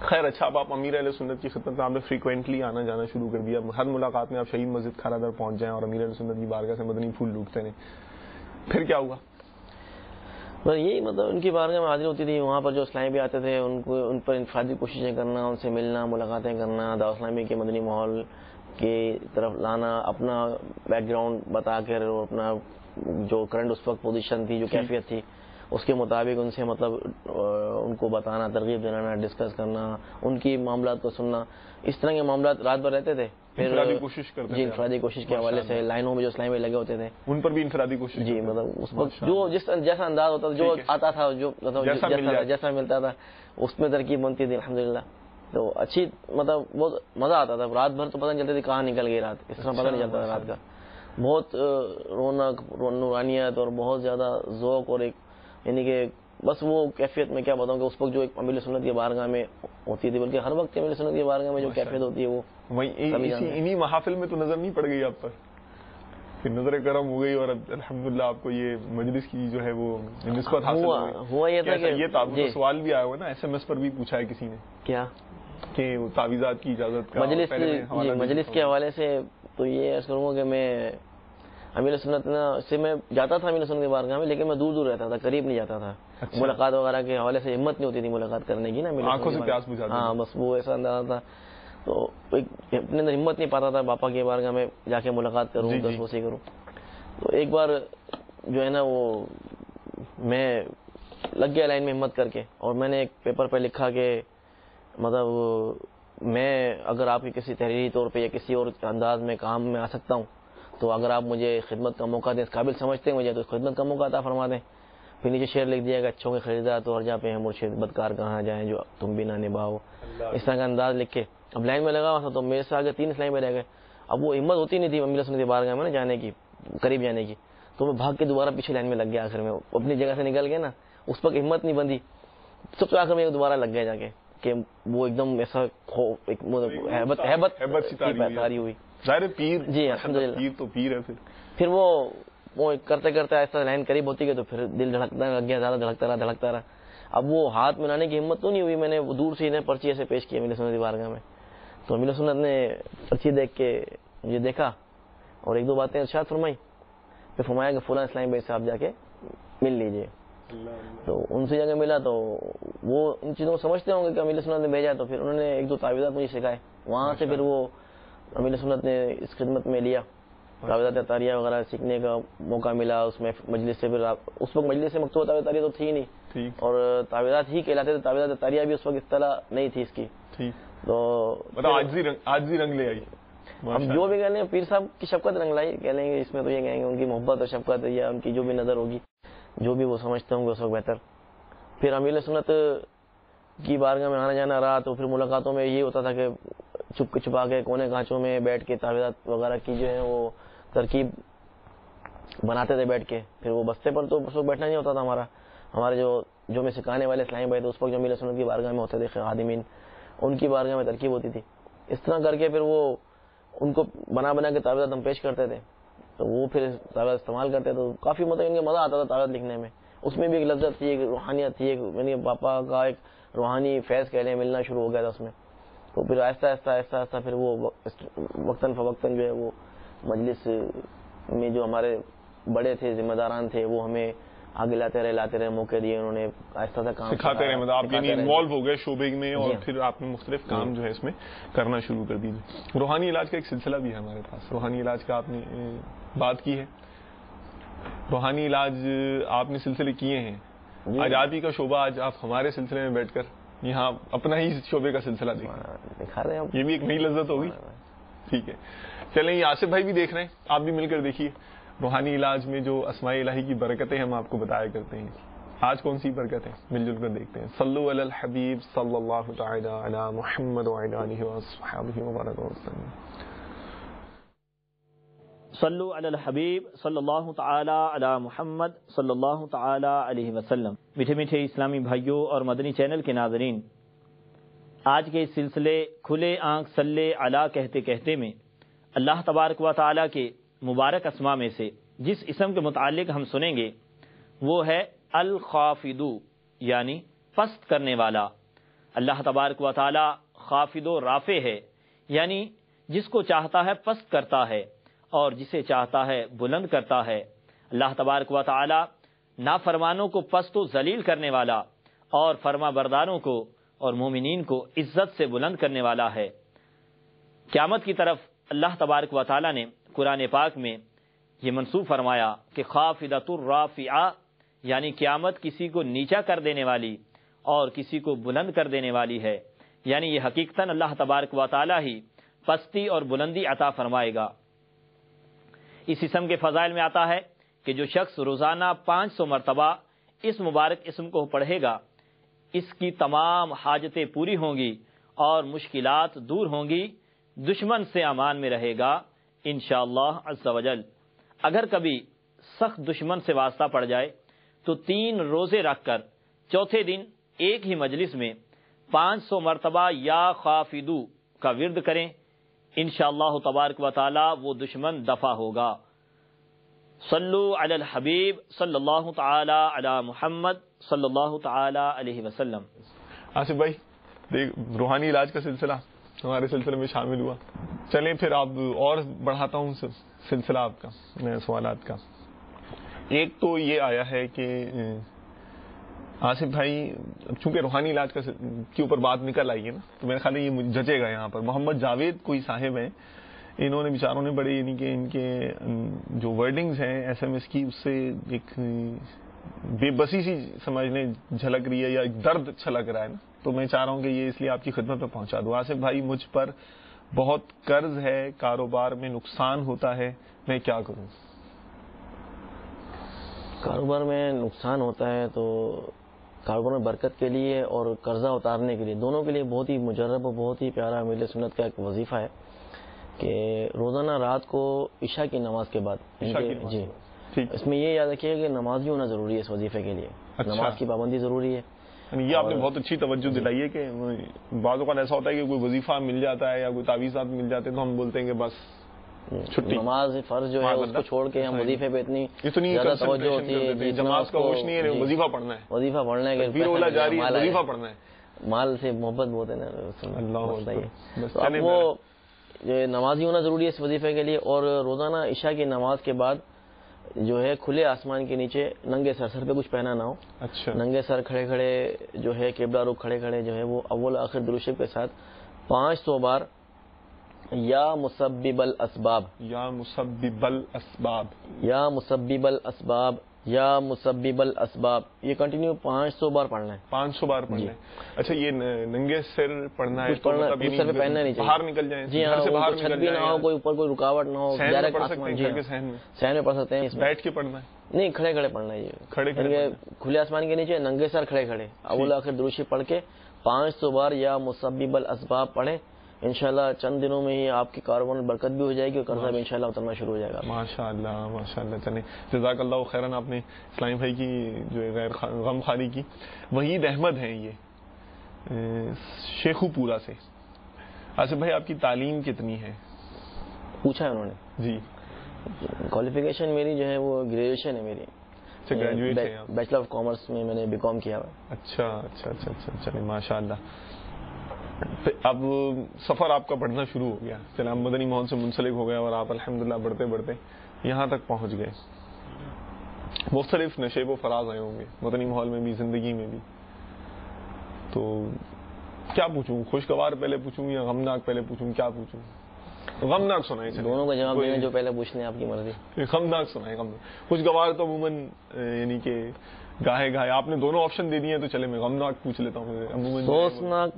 B: خیر اچھا, اب آپ امیر اہل سنت کی خدمت میں آپ نے فریکوینٹلی آنا جانا شروع کر دیا, ہر ملاقات میں آپ شہید مسجد کھارا در پہنچ جائیں اور امیر اہل سنت کی بارگاہ سے مدنی پھول لوٹتے ہیں. پھر کیا ہوا؟
D: بس یہی مطلب ان کی بارگاہ میں حاضری ہوتی تھی, وہاں پر جو اسلامی بھی آتے تھے ان پر انفرادی کوششیں کرنا, ان سے ملنا, ملاقاتیں کرنا, دعوت اسلامی کے مدنی ماحول کی طرف لانا, اپنا بیک گراؤنڈ بتا کر, اور اپنا جو کرنٹ اس وقت پوزیشن تھی, جو کیفیت تھی, اس کے مطابق ان سے مطلب ان کو بتانا, ترغیب دلانا, ڈسکس کرنا, ان کی معاملات کو سننا. اس طرح کے معاملات رات بھر رہتے تھے.
B: انفرادی کوشش کرتے
D: جی انفرادی کوشش کے حوالے سے لائنوں میں جو اسلامی لگے ہوتے تھے
B: ان پر بھی انفرادی کوشش,
D: جی مطلب اس وقت جو جیسا انداز ہوتا تھا, جو آتا تھا, جو جیسا ملتا تھا, اس میں ترکیب بنتی تھی الحمدللہ. تو اچھی مطلب بہت مزہ آتا تھا. رات بھر تو پتہ نہیں چلتی تھی کہاں نکل گئی رات, اس طرح پتہ نہیں چلتا تھا رات کا. بہت رونق, نورانیت اور بہت زیادہ ذوق, اور ایک یعنی کہ بس وہ کیفیت میں کیا بتاؤں کہ اس وقت جو ایک امیر سنت کی بارگاہ میں ہوتی تھی, بلکہ ہر وقت امیر سنت کی بارگاہ میں جو کیفیت ہوتی ہے وہ
B: انہی محافل میں تو نظر نہیں پڑ گئی آپ پر, پھر نظر کرم ہو گئی اور الحمدللہ آپ کو یہ مجلس کی جو ہے وہ نسبت حاصل
D: ہوا. یہ تھا کہ
B: یہ سوال بھی آیا ہوا نا, ایس ایم ایس پر بھی پوچھا ہے کسی نے
D: کیا
B: کہ تعویذات کی اجازت کا
D: مجلس کے حوالے سے. تو یہ عرض کروں گا کہ میں امیر سنت سے میں جاتا تھا امیر سنت کی بارگاہ میں, لیکن میں دور دور رہتا تھا, قریب نہیں جاتا تھا. ملاقات وغیرہ کے حوالے سے ہمت نہیں ہوتی تھی ملاقات کرنے کی نا,
B: آنکھوں سے پیاس بجھا.
D: ہاں بس وہ ایسا اندازہ تھا, تو اپنے اندر ہمت نہیں پاتا تھا باپا کی بارگاہ میں جا کے ملاقات کروں, دس وسیع کروں. تو ایک بار جو ہے نا وہ میں لگ گیا لائن میں ہمت کر کے, اور میں نے ایک پیپر پہ لکھا کہ مطلب میں اگر آپ کی کسی تحریری طور پہ یا کسی اور انداز میں کام میں آ سکتا ہوں, تو اگر آپ مجھے خدمت کا موقع دیں, اس قابل سمجھتے ہیں مجھے, تو خدمت کا موقع عطا فرما دیں. پھر نیچے شعر لکھ دیا کہ اچھوں کے خریدار تو ہر جا پہ ہیں مرشد, بدکار کہاں جائیں جو تم بھی نہ نبھاؤ. اس طرح کا انداز لکھ کے اب لائن میں لگا ہوا تھا, تو میرے سے آگے 3 لائن میں رہ گئے. اب وہ ہمت ہوتی نہیں تھی امیر سنت کی بارگاہ میں نا جانے کی, قریب جانے کی, تو میں بھاگ کے دوبارہ پیچھے لائن میں لگ گیا. آخر میں اپنی جگہ سے نکل گیا نا, اس پر ہمت نہیں بندی, سب سے آخر میں دوبارہ لگ گیا جا کے, کہ وہ ایک دم ایسا ہیبت تاری ہوئی.
B: ظاہر پیر,
D: جی الحمدللہ
B: پیر تو پیر ہے.
D: پھر وہ کرتے کرتے ایسا لائن قریب ہوتی گئی, تو پھر دل دھڑکنے لگ گیا, زیادہ دھڑکتا رہا. اب وہ ہاتھ ملانے کی ہمت تو نہیں ہوئی, میں نے وہ دور سے انہیں پرچی ایسے پیش کی امیر سنت کی بارگاہ میں. تو امیر سنت نے پرچی دیکھ کے مجھے دیکھا اور 1-2 باتیں ارشاد فرمائی. پھر فرمایا کہ فلاں اسلامی بھائی سے آپ جا کے مل لیجئے. تو ان سے جا کے ملا, تو وہ ان چیزوں کو سمجھتے ہوں گے کہ امیر سنت نے بھیجا, تو پھر انہوں نے 1-2 تعویذات مجھے سکھائے. وہاں سے پھر وہ امیر سنت نے اس خدمت میں لیا, تعویذات اطاریہ وغیرہ سیکھنے کا موقع ملا. اس میں مجلس سے پھر اس وقت مجلس سے مکتوبہ تعویذ اطاریہ تو تھی نہیں, اور تعویذات ہی کہلاتے تھے. تعویذات اطاریہ بھی اس وقت اطلاع نہیں تھی اس کی. تو
B: آج بھی رنگ لے آئی.
D: اب جو بھی کہہ لیں پیر صاحب کی شفقت رنگ لائی کہہ لیں گے, اس میں تو یہ کہیں گے ان کی محبت اور شفقت یا ان کی جو بھی نظر ہوگی, جو بھی وہ سمجھتے ہوں گے اس وقت بہتر. پھر امیر سنت کی بارگاہ میں آنا جانا رہا تو پھر ملاقاتوں میں یہ ہوتا تھا کہ چھپا کے کونے کانچوں میں بیٹھ کے تعویذات وغیرہ کی جو ہے وہ ترکیب بناتے تھے بیٹھ کے. پھر وہ بستے پر تو اس وقت بیٹھنا نہیں ہوتا تھا ہمارے جو میں سکھانے والے اسلامی بھائی تھے اس وقت جو امیر سنت کی بارگاہ میں ہوتے تھے خادمین, ان کی بارگاہ میں ترکیب ہوتی تھی. اس طرح کر کے پھر وہ ان کو بنا کے تعویذات ہم پیش کرتے تھے تو وہ پھر تعویذات استعمال کرتے تو کافی مطلب ان کا مزہ آتا تھا تعویذات لکھنے میں. اس میں بھی ایک لذت تھی, ایک روحانیت تھی, ایک یعنی پاپا کا ایک روحانی فیض کہہ لیں ملنا شروع ہو گیا تھا اس میں. تو پھر آہستہ آہستہ پھر وہ وقتاً فوقتاً جو ہے وہ مجلس میں جو ہمارے بڑے تھے ذمہ داران تھے وہ ہمیں آگے لاتے رہے موقع دیے, انہوں نے آہستہ سے کام
B: سکھاتے رہے. مطلب آپ یعنی انوالو ہو گئے شعبے میں اور پھر آپ نے مختلف کام جو ہے اس میں کرنا شروع کر دیے. روحانی علاج کا ایک سلسلہ بھی ہے ہمارے پاس. روحانی علاج کا آپ نے بات کی ہے, روحانی علاج آپ نے سلسلے کیے ہیں. آج آپ ہی کا شعبہ, آج آپ ہمارے سلسلے میں بیٹھ کر یہاں اپنا ہی شعبے کا سلسلہ
D: دکھا رہے ہیں,
B: یہ بھی ایک نئی لذت ہوگی. ٹھیک ہے, چلیں یہ آصف بھائی بھی دیکھ رہے ہیں, آپ بھی مل کر دیکھیے. روحانی علاج میں جو اسماء الہی کی برکتیں ہم آپ کو بتایا کرتے ہیں, آج کون سی برکت ہے مل جل کر دیکھتے ہیں. صلو علی الحبیب صلی اللہ تعالی علی محمد وعلی آلہ وصحبہ وبارک وسلم.
N: صلو علی الحبیب صلی اللہ تعالی علی محمد صلی اللہ تعالی علیہ وسلم. میٹھے میٹھے اسلامی بھائیوں اور مدنی چینل کے ناظرین, آج کے اس سلسلے کھلے آنکھ صلی علی کہتے کہتے میں اللہ تبارک و تعالی کے مبارک اسماء میں سے جس اسم کے متعلق ہم سنیں گے وہ ہے الخافض, یعنی پست کرنے والا. اللہ تبارک و تعالی خافض و رافع ہے, یعنی جس کو چاہتا ہے پست کرتا ہے اور جسے چاہتا ہے بلند کرتا ہے. اللہ تبارک و تعالی نافرمانوں کو پست و ذلیل کرنے والا اور فرما برداروں کو اور مومنین کو عزت سے بلند کرنے والا ہے. قیامت کی طرف اللہ تبارک و تعالی نے قرآن پاک میں یہ منسوب فرمایا کہ خافضۃ الرافعہ, یعنی قیامت کسی کو نیچا کر دینے والی اور کسی کو بلند کر دینے والی ہے. یعنی یہ حقیقتاً اللہ تبارک و تعالی ہی پستی اور بلندی عطا فرمائے گا. اس اسم کے فضائل میں آتا ہے کہ جو شخص روزانہ 500 مرتبہ اس مبارک اسم کو پڑھے گا اس کی تمام حاجتیں پوری ہوں گی اور مشکلات دور ہوں گی, دشمن سے امان میں رہے گا انشاءاللہ عز و جل. اگر کبھی سخت دشمن سے واسطہ پڑ جائے تو 3 روزے رکھ کر چوتھے دن ایک ہی مجلس میں 500 مرتبہ یا خافضو کا ورد کریں, انشاءاللہ تبارک و تعالی وہ دشمن دفع ہوگا. صلو علی الحبیب صلی اللہ تعالی علی محمد صلی اللہ تعالی علیہ وسلم.
B: آصف بھائی روحانی علاج کا سلسلہ ہمارے سلسلے میں شامل ہوا, چلیں پھر آپ اور بڑھاتا ہوں سلسلہ آپ کا سوالات کا. ایک تو یہ آیا ہے کہ آصف بھائی چونکہ روحانی علاج کے اوپر بات نکل آئی ہے نا تو میرے خیال ہے یہ جچے گا. یہاں پر محمد جاوید کوئی صاحب ہیں, انہوں نے بیچاروں نے بڑے یعنی کہ ان کے جو ورڈنگز ہیں ایس ایم ایس کی اس سے ایک بے بسی سی سمجھ لیں جھلک رہی ہے یا ایک درد چھلک رہا ہے نا, تو میں چاہ رہا ہوں کہ یہ اس لیے آپ کی خدمت پہ پہنچا دوں. آصف بھائی مجھ پر بہت قرض ہے, کاروبار میں نقصان ہوتا ہے, میں کیا کروں؟
D: کاروبار میں نقصان ہوتا ہے تو کاروبار میں برکت کے لیے اور قرضہ اتارنے کے لیے دونوں کے لیے بہت ہی مجرب اور بہت ہی پیارا اہل سنت کا ایک وظیفہ ہے کہ روزانہ رات کو عشاء کی نماز کے بعد جی اس میں یہ یاد رکھیے کہ نمازی ہونا ضروری ہے اس وظیفے کے لیے. نماز کی پابندی ضروری ہے.
B: یہ آپ نے بہت اچھی توجہ دلائی ہے کہ بعض اوقات ایسا ہوتا ہے کہ کوئی وظیفہ مل جاتا ہے یا کوئی تعویذات مل جاتے ہیں تو ہم بولتے ہیں کہ بس چھٹی,
D: نماز فرض جو ہے اس کو چھوڑ کے ہم وظیفے پہ اتنی زیادہ توجہ ہوتی ہے.
B: نماز کا ہوش نہیں ہے, وظیفہ پڑھنا ہے,
D: وظیفہ پڑھنا ہے,
B: وظیفہ پڑھنا ہے.
D: مال سے محبت بہت ہے نا, اب وہ نمازی ہونا ضروری ہے اس وظیفے کے لیے. اور روزانہ عشاء کی نماز کے بعد جو ہے کھلے آسمان کے نیچے ننگے سر پہ کچھ پہنا نہ ہو, ننگے سر کھڑے کھڑے جو ہے قبلہ رخ کھڑے کھڑے جو ہے وہ اول آخر درود شریف کے ساتھ 500 بار یا مسبب الاسباب
B: یا مسبب الاسباب
D: یا مسبب الاسباب یا مسبب الاسباب، یہ کنٹینیو 500 بار پڑھنا ہے.
B: 500 بار پڑھنا ہے. اچھا یہ ننگے سر پڑھنا ہے تو مطلب
D: سر پہ پہننا نہیں چاہیے،
B: باہر نکل جائیں
D: جی ہاں،
B: سے باہر
D: چھت بھی نہ ہو، کوئی اوپر کوئی رکاوٹ نہ ہو، ڈائریکٹ آسمان. جی صحن میں پڑھ سکتے ہیں.
B: بیٹھ کے پڑھنا ہے؟
D: نہیں، کھڑے کھڑے پڑھنا ہے. یہ کھڑے کھلے آسمان کے نیچے ننگے سر کھڑے کھڑے اول آخر درود شریف پڑھ کے 500 بار یا مسبب الاسباب پڑھیں. انشاءاللہ چند دنوں میں ہی آپ کی کاروبار میں برکت بھی ہو جائے گی اور قرضہ بھی انشاءاللہ اترنا شروع ہو جائے گا.
B: ماشاءاللہ ماشاءاللہ. چلیں جزاک اللہ خیرن. آپ نے اسلام بھائی کی جو غیر غم خاری کی. وحید احمد ہیں یہ شیخو پورا سے. آصف بھائی آپ کی تعلیم کتنی ہے؟
D: پوچھا ہے انہوں نے.
B: جی
D: کوالیفیکیشن میری جو ہے وہ گریجویشن ہے میری.
B: گریجویٹ ہے؟
D: بیچلر آف کامرس میں نے BCom کیا ہوا ہے.
B: اچھا اچھا اچھا اچھا. چلیں ماشاء اللہ. اب سفر آپ کا بڑھنا شروع ہو گیا. چلیں آپ مدنی ماحول سے منسلک ہو گئے اور آپ الحمدللہ بڑھتے بڑھتے یہاں تک پہنچ گئے. مختلف نشیب و فراز آئے ہوں گے مدنی ماحول میں بھی، زندگی میں بھی. تو کیا پوچھوں، خوشگوار پہلے پوچھوں یا غمناک پہلے پوچھوں؟ کیا پوچھوں؟ غمناک سنائیں.
D: دونوں کا جواب دینا جو پہلے پوچھنے آپ کی مرضی.
B: غمناک سنائیں. خوشگوار تو عموماً یعنی کہ گاہے گاہے آپ نے دونوں آپشن دے دیے تو چلے میں غمناک پوچھ لیتا ہوں. عموماً
D: افسوسناک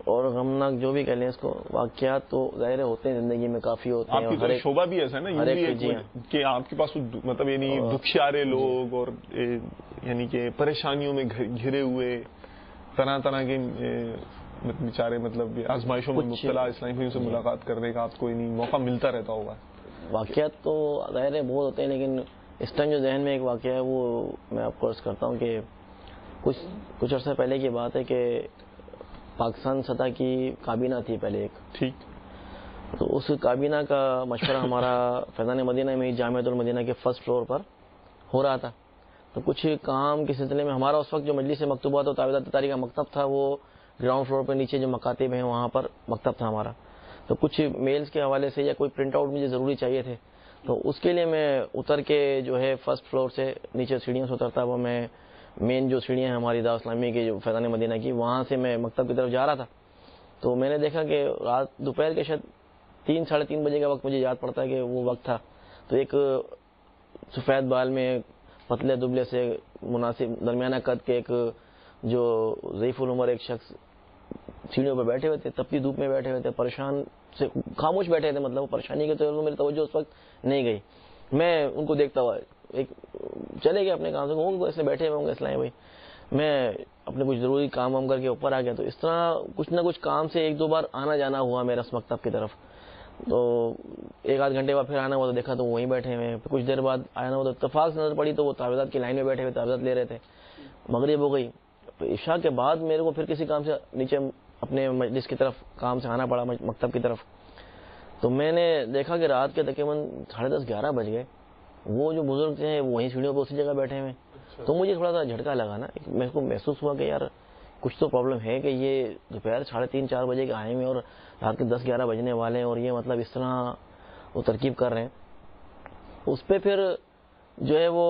D: اور غمناک جو بھی کہہ لیں اس کو، واقعات تو ظاہر ہوتے ہیں زندگی میں، کافی ہوتے ہیں.
B: آپ کی تو شعبہ بھی ایسا ہے نا کہ آپ کے پاس مطلب یعنی دکھیارے لوگ اور یعنی کہ پریشانیوں میں گھرے ہوئے طرح طرح کے بیچارے مطلب آزمائشوں میں مبتلا اسلامیوں سے ملاقات کرنے کا آپ کو موقع ملتا رہتا ہوگا.
D: واقعات تو ظاہر ہے بہت ہوتے ہیں، لیکن اس ٹائم جو ذہن میں ایک واقعہ ہے وہ میں آپ کو عرض کرتا ہوں کہ کچھ عرصہ پہلے کی بات ہے کہ پاکستان سطح کی کابینہ تھی پہلے ایک.
B: ٹھیک.
D: تو اس کابینہ کا مشورہ ہمارا فیضان مدینہ میں جامعۃ المدینہ کے فرسٹ فلور پر ہو رہا تھا. تو کچھ کام کے سلسلے میں ہمارا اس وقت جو مجلس مکتوبات اور تعویذات تاری کا مکتب تھا وہ گراؤنڈ فلور پہ نیچے جو مکاتب ہیں وہاں پر مکتب تھا ہمارا. تو کچھ میلز کے حوالے سے یا کوئی پرنٹ آؤٹ مجھے ضروری چاہیے تھے. تو اس کے لیے میں اتر کے جو ہے فرسٹ فلور سے نیچے سیڑھیوں سے اترتا وہ میں مین جو سیڑھیاں ہیں ہماری دعوت اسلامی کی جو فیضان مدینہ کی، وہاں سے میں مکتب کی طرف جا رہا تھا. تو میں نے دیکھا کہ رات دوپہر کے شاید 3-3:30 بجے کا وقت مجھے یاد پڑتا ہے کہ وہ وقت تھا. تو ایک سفید بال میں پتلے دبلے سے مناسب درمیانہ قد کے ایک جو ضعیف العمر ایک شخص سیڑھیوں پہ بیٹھے ہوئے تھے، تپتی دھوپ میں بیٹھے ہوئے تھے، پریشان سے خاموش بیٹھے تھے. مطلب وہ پریشانی کے طور پر میری توجہ اس وقت نہیں گئی. میں ان کو دیکھتا ہوا ایک چلے گئے اپنے کام سے، وہ ایسے بیٹھے ہوئے ہوں گے اسلام بھائی. میں اپنے کچھ ضروری کام وام کر کے اوپر آ گیا. تو اس طرح کچھ نہ کچھ کام سے 1-2 بار آنا جانا ہوا میرا اس مکتب کی طرف. تو 1-8 گھنٹے بعد پھر آنا ہوا تو دیکھا تو وہیں بیٹھے ہوئے. کچھ دیر بعد آنا ہوا تو اتفاق سے نظر پڑی تو وہ تعویذات کی لائن میں بیٹھے ہوئے تعویذات لے رہے تھے. مغرب ہو گئی. عشاء کے بعد میرے کو پھر کسی کام سے نیچے اپنے مجلس کی طرف کام سے آنا پڑا مکتب کی طرف. تو میں نے دیکھا کہ رات کے تقریباً 10:30-11 بج گئے. وہ جو بزرگ تھے وہیں سیڑھیوں پہ اسی جگہ بیٹھے ہوئے. تو مجھے تھوڑا سا جھٹکا لگا نا، میرے کو محسوس ہوا کہ یار کچھ تو پرابلم ہے کہ یہ دوپہر 3:30-4 بجے کے آئے ہوئے اور رات کے 10-11 بجنے والے ہیں اور یہ مطلب اس طرح وہ ترکیب کر رہے ہیں. اس پہ پھر جو ہے وہ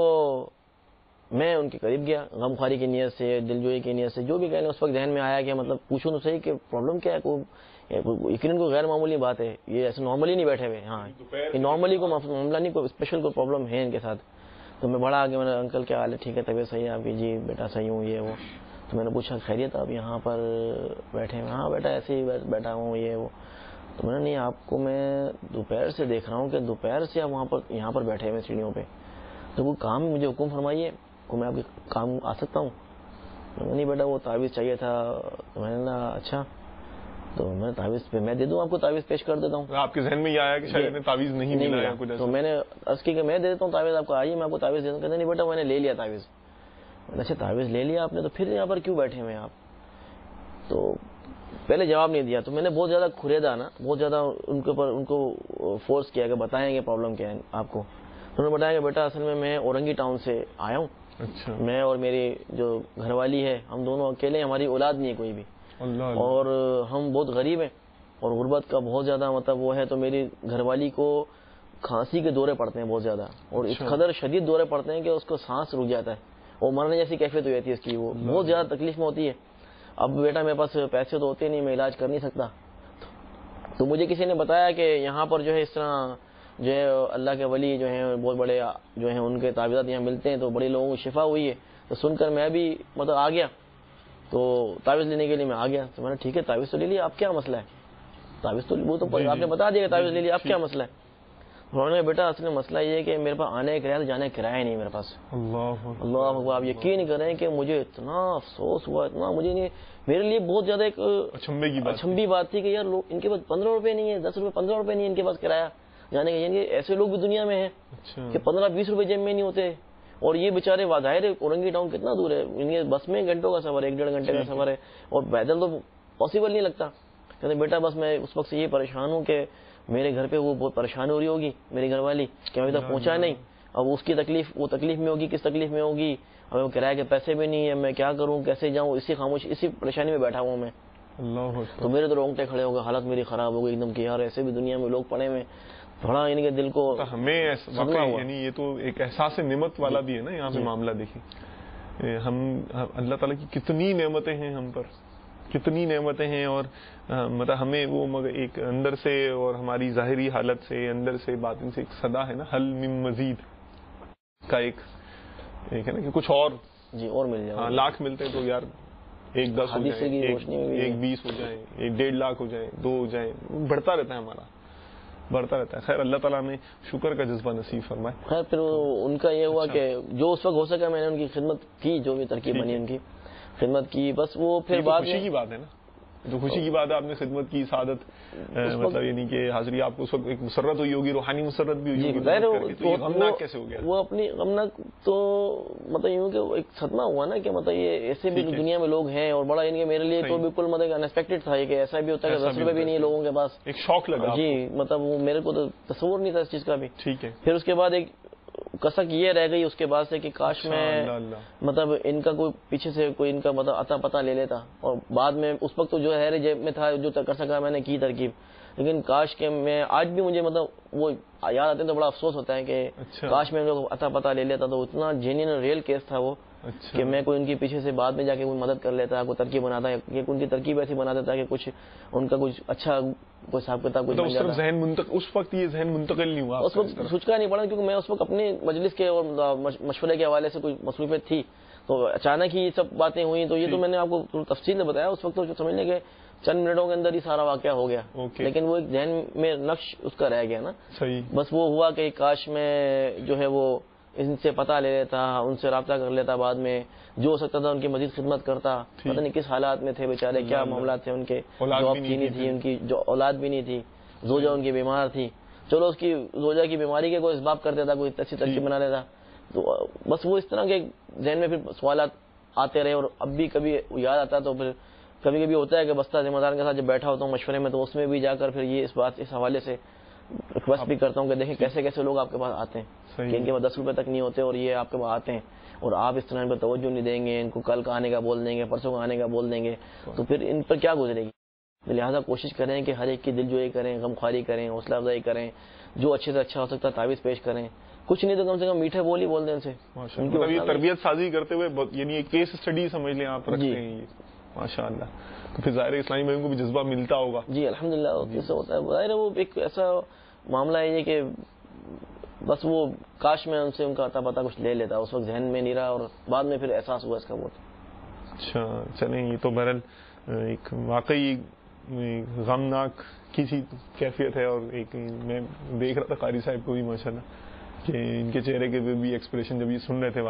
D: میں ان کے قریب گیا غم خواری کی نیت سے، دلجوئی کی نیت سے، جو بھی کہنے اس وقت ذہن میں آیا کہ مطلب پوچھوں تو صحیح کہ پرابلم کیا ہے. یقیناً کوئی غیر معمولی بات ہے، یہ ایسے نارملی نہیں بیٹھے ہوئے. ہاں یہ نارملی کوئی معاملہ نہیں، کوئی اسپیشل کوئی پرابلم ہے ان کے ساتھ. تو میں بڑا آگے میں نے انکل کیا حال ہے، ٹھیک ہے طبیعت صحیح ہے آپ کی؟ جی بیٹا صحیح ہوں یہ وہ. تو میں نے پوچھا خیریت آپ یہاں پر بیٹھے ہیں؟ ہاں بیٹا ایسے ہی بیٹھا ہوں یہ وہ. تو میں نے نہیں آپ کو میں دوپہر سے دیکھ رہا ہوں کہ دوپہر سے آپ وہاں پر یہاں پر بیٹھے ہوئے سیڑھیوں پہ. تو کوئی کام مجھے حکم فرمائیے کو میں آپ کے کام آ سکتا ہوں. نہیں بیٹا وہ تعویذ چاہیے تھا. تو میں نے اچھا تو میں تعویذ پہ میں دے دوں آپ کو، تعویذ پیش کر دیتا ہوں.
B: آپ کے ذہن میں یہ آیا کہ شاید تعویذ نہیں ملا؟
D: تو میں نے عرض کی کہ میں دے دیتا ہوں تعویذ آپ کو، آئیے میں آپ کو تعویذ دے دوں. کہتے نہیں بیٹا میں نے لے لیا تعویذ. اچھا تعویذ لے لیا آپ نے تو پھر یہاں پر کیوں بیٹھے ہوئے ہیں آپ؟ تو پہلے جواب نہیں دیا. تو میں نے بہت زیادہ کھریدا نا، بہت زیادہ ان کے اوپر ان کو فورس کیا کہ بتائیں گے پرابلم کیا ہے آپ کو. انہوں نے بتایا کہ بیٹا اصل میں اورنگی ٹاؤن سے آیا ہوں.
B: اچھا.
D: میں اور میری جو گھر والی ہے ہم دونوں اکیلے، ہماری اولاد نہیں ہے کوئی بھی. اور ہم بہت غریب ہیں اور غربت کا بہت زیادہ مطلب وہ ہے. تو میری گھر والی کو کھانسی کے دورے پڑتے ہیں بہت زیادہ، اور اس قدر شدید دورے پڑتے ہیں کہ اس کو سانس رک جاتا ہے اور مرنے جیسی کیفیت ہو جاتی ہے اس کی. وہ بہت زیادہ تکلیف میں ہوتی ہے. اب بیٹا میرے پاس پیسے تو ہوتے نہیں، میں علاج کر نہیں سکتا. تو مجھے کسی نے بتایا کہ یہاں پر جو ہے اس طرح جو ہے اللہ کے ولی جو ہیں بہت بڑے جو ہیں ان کے تعویذات یہاں ملتے ہیں، تو بڑے لوگوں کو شفا ہوئی ہے. تو سن کر میں بھی مطلب آ گیا، تو تعویذ لینے کے لیے میں آ گیا. تو میں نے ٹھیک ہے تعویذ تو لے لیا، اب کیا مسئلہ ہے؟ تعویذ تو وہ تو آپ نے بتا دیا کہ تعویذ لے لیا، اب کیا مسئلہ ہے؟ انہوں نے بیٹا اصل مسئلہ یہ ہے کہ میرے پاس آنے کا کرایہ جانے کا کرایہ نہیں میرے پاس. اللہ اکبر. آپ یقین کریں کہ مجھے اتنا افسوس ہوا، اتنا مجھے نہیں، میرے لیے بہت زیادہ ایک اچھمبی بات تھی کہ یار لوگ ان کے پاس 15 روپے نہیں ہے، 10 روپے 15 روپے نہیں ہے ان کے پاس کرایہ جانے کا. یعنی ایسے لوگ بھی دنیا میں ہیں کہ 15-20 روپے جیب میں نہیں ہوتے، اور یہ بیچارے ظاہر ہے اورنگی ٹاؤن کتنا دور ہے، ان بس میں گھنٹوں کا سفر ہے، 1-1.5 گھنٹے کا سفر ہے، اور پیدل تو پاسبل نہیں لگتا. کہتے بیٹا بس میں اس وقت سے یہ پریشان ہوں کہ میرے گھر پہ وہ بہت پریشان ہو رہی ہوگی میری گھر والی کہ ابھی تک پہنچا نہیں، اب اس کی تکلیف وہ تکلیف میں ہوگی، کس تکلیف میں ہوگی، اب وہ کرایہ کے پیسے بھی نہیں ہے، میں کیا کروں کیسے جاؤں، اسی خاموش اسی پریشانی میں بیٹھا ہوں میں. تو میرے تو رونگٹے کھڑے ہو گئے، حالت میری خراب ہو گئی ایک دم کہ یار ایسے بھی دنیا میں لوگ پڑے ہوئے. تھوڑا یعنی کہ دل کو
B: ہمیں یعنی یہ تو ایک احساس نعمت والا بھی ہے نا یہاں پہ معاملہ. دیکھیں ہم اللہ تعالیٰ کی کتنی نعمتیں ہیں ہم پر، کتنی نعمتیں ہیں، اور مطلب ہمیں وہ مگر ایک اندر سے اور ہماری ظاہری حالت سے اندر سے باطن سے ایک صدا ہے نا، حل من مزید کا ایک ہے نا کہ کچھ اور
D: اور مل جائے.
B: لاکھ ملتے ہیں تو یار 1-10 ہو جائیں، 1-20 ہو جائیں، 1.5 لاکھ ہو جائیں، 2 ہو جائیں، بڑھتا رہتا ہے ہمارا، بڑھتا رہتا ہے. خیر اللہ تعالیٰ نے شکر کا جذبہ نصیب فرمائے.
D: خیر پھر ان کا یہ ہوا کہ جو اس وقت ہو سکا میں نے ان کی خدمت کی، جو بھی ترکیب بنی ان کی خدمت کی. بس وہ پھر بعد
B: خوشی کی بات ہے نا، تو خوشی کی بات ہے آپ نے خدمت کی، سعادت مطلب یعنی کہ حاضری آپ کو اس وقت ایک مسرت ہوئی ہوگی، روحانی مسرت بھی ہوئی ہوگی. تو یہ غمناک کیسے ہو گیا؟
D: وہ اپنی غمناک تو مطلب یوں کہ ایک صدمہ ہوا نا کہ مطلب یہ ایسے بھی دنیا میں لوگ ہیں، اور بڑا یعنی کہ میرے لیے تو بالکل مطلب انیکسپیکٹڈ تھا کہ ایسا بھی ہوتا ہے کہ 10 روپے بھی نہیں ہے لوگوں کے پاس.
B: ایک شوق لگا
D: جی، مطلب وہ میرے کو تو تصور نہیں تھا اس چیز کا بھی.
B: ٹھیک ہے.
D: پھر اس کے بعد ایک کسک یہ رہ گئی اس کے بعد سے کہ کاش میں مطلب ان کا کوئی پیچھے سے کوئی ان کا مطلب اتا پتہ لے لیتا، اور بعد میں اس وقت تو جو ہے جیب میں تھا جو کر سکا میں نے کی ترکیب. لیکن کاش کہ میں آج بھی مجھے مطلب وہ یاد آتے ہیں تو بڑا افسوس ہوتا ہے کہ کاش میں اتا پتہ لے لیتا تو اتنا جینین ریئل کیس تھا وہ کہ میں کوئی ان کے پیچھے سے بعد میں جا کے کوئی مدد کر لیتا، کوئی ترکیب بناتا ہے کہ ان کی ترکیب ایسی بنا دیتا کہ کچھ ان کا کچھ اچھا کوئی حساب کتاب کچھ
B: اس وقت یہ ذہن منتقل نہیں ہوا،
D: اس وقت سوچا نہیں پڑا کیونکہ میں اس وقت اپنے مجلس کے اور مشورے کے حوالے سے کوئی مصروفیت تھی، تو اچانک ہی یہ سب باتیں ہوئی. تو یہ تو میں نے آپ کو تفصیل سے بتایا، اس وقت تو سمجھنے کے چند منٹوں کے اندر ہی سارا واقعہ ہو گیا. لیکن وہ ایک ذہن میں نقش اس کا رہ گیا نا. بس وہ ہوا کہ کاش میں جو ہے وہ ان سے پتہ لے لیتا، ان سے رابطہ کر لیتا، بعد میں جو ہو سکتا تھا ان کی مزید خدمت کرتا. پتہ نہیں کس حالات میں تھے بیچارے، کیا معاملات تھے ان کے، جاب بھی نہیں تھی ان کی، جو اولاد بھی نہیں تھی، زوجہ ان کی بیمار تھی. چلو اس کی زوجہ کی بیماری کے کوئی اسباب کر دیتا، کوئی اچھی ترکیب بنا لیتا. تو بس وہ اس طرح کے ذہن میں پھر سوالات آتے رہے. اور اب بھی کبھی یاد آتا تو پھر کبھی کبھی ہوتا ہے کہ بستہ ذمہ دار کے ساتھ جب بیٹھا ہوتا ہوں مشورے میں تو اس میں بھی جا کر پھر یہ اس حوالے سے ریکویسٹ بھی کرتا ہوں کہ دیکھیں کیسے کیسے لوگ آپ کے پاس آتے ہیں کہ ان کے پاس 10 روپے تک نہیں ہوتے اور یہ آپ کے پاس آتے ہیں اور آپ اس طرح ان پر توجہ نہیں دیں گے، ان کو کل کا آنے کا بول دیں گے، پرسوں کا آنے کا بول دیں گے، تو پھر ان پر کیا گزرے گی. لہٰذا کوشش کریں کہ ہر ایک کی دل جوئی کریں، غم خواری کریں، حوصلہ افزائی کریں، جو اچھے سے اچھا ہو سکتا ہے تعویذ پیش کریں. کچھ نہیں تو کم سے کم میٹھے بول دیں ان سے.
B: تربیت سازی کرتے ہوئے یعنی ایک کیس اسٹڈی سمجھ لیں آپ رکھتے ہیں یہ ماشاء اللہ. تو پھر ظاہر اسلامی بھائیوں کو بھی جذبہ ملتا ہوگا.
D: جی الحمدللہ کیسے ہوتا ہے. ظاہر وہ ایک ایسا معاملہ ہے یہ کہ بس وہ کاش میں ان سے ان کا اتا پتہ کچھ لے لیتا، اس وقت ذہن میں نہیں رہا اور بعد میں پھر احساس ہوا اس کا بہت.
B: اچھا چلیں، یہ تو بہرحال ایک واقعی غمناک کسی کیفیت ہے. اور ایک میں دیکھ رہا تھا قاری صاحب کو بھی ماشاءاللہ کہ ان کے چہرے کے بھی ایکسپریشن جب یہ سن رہے تھے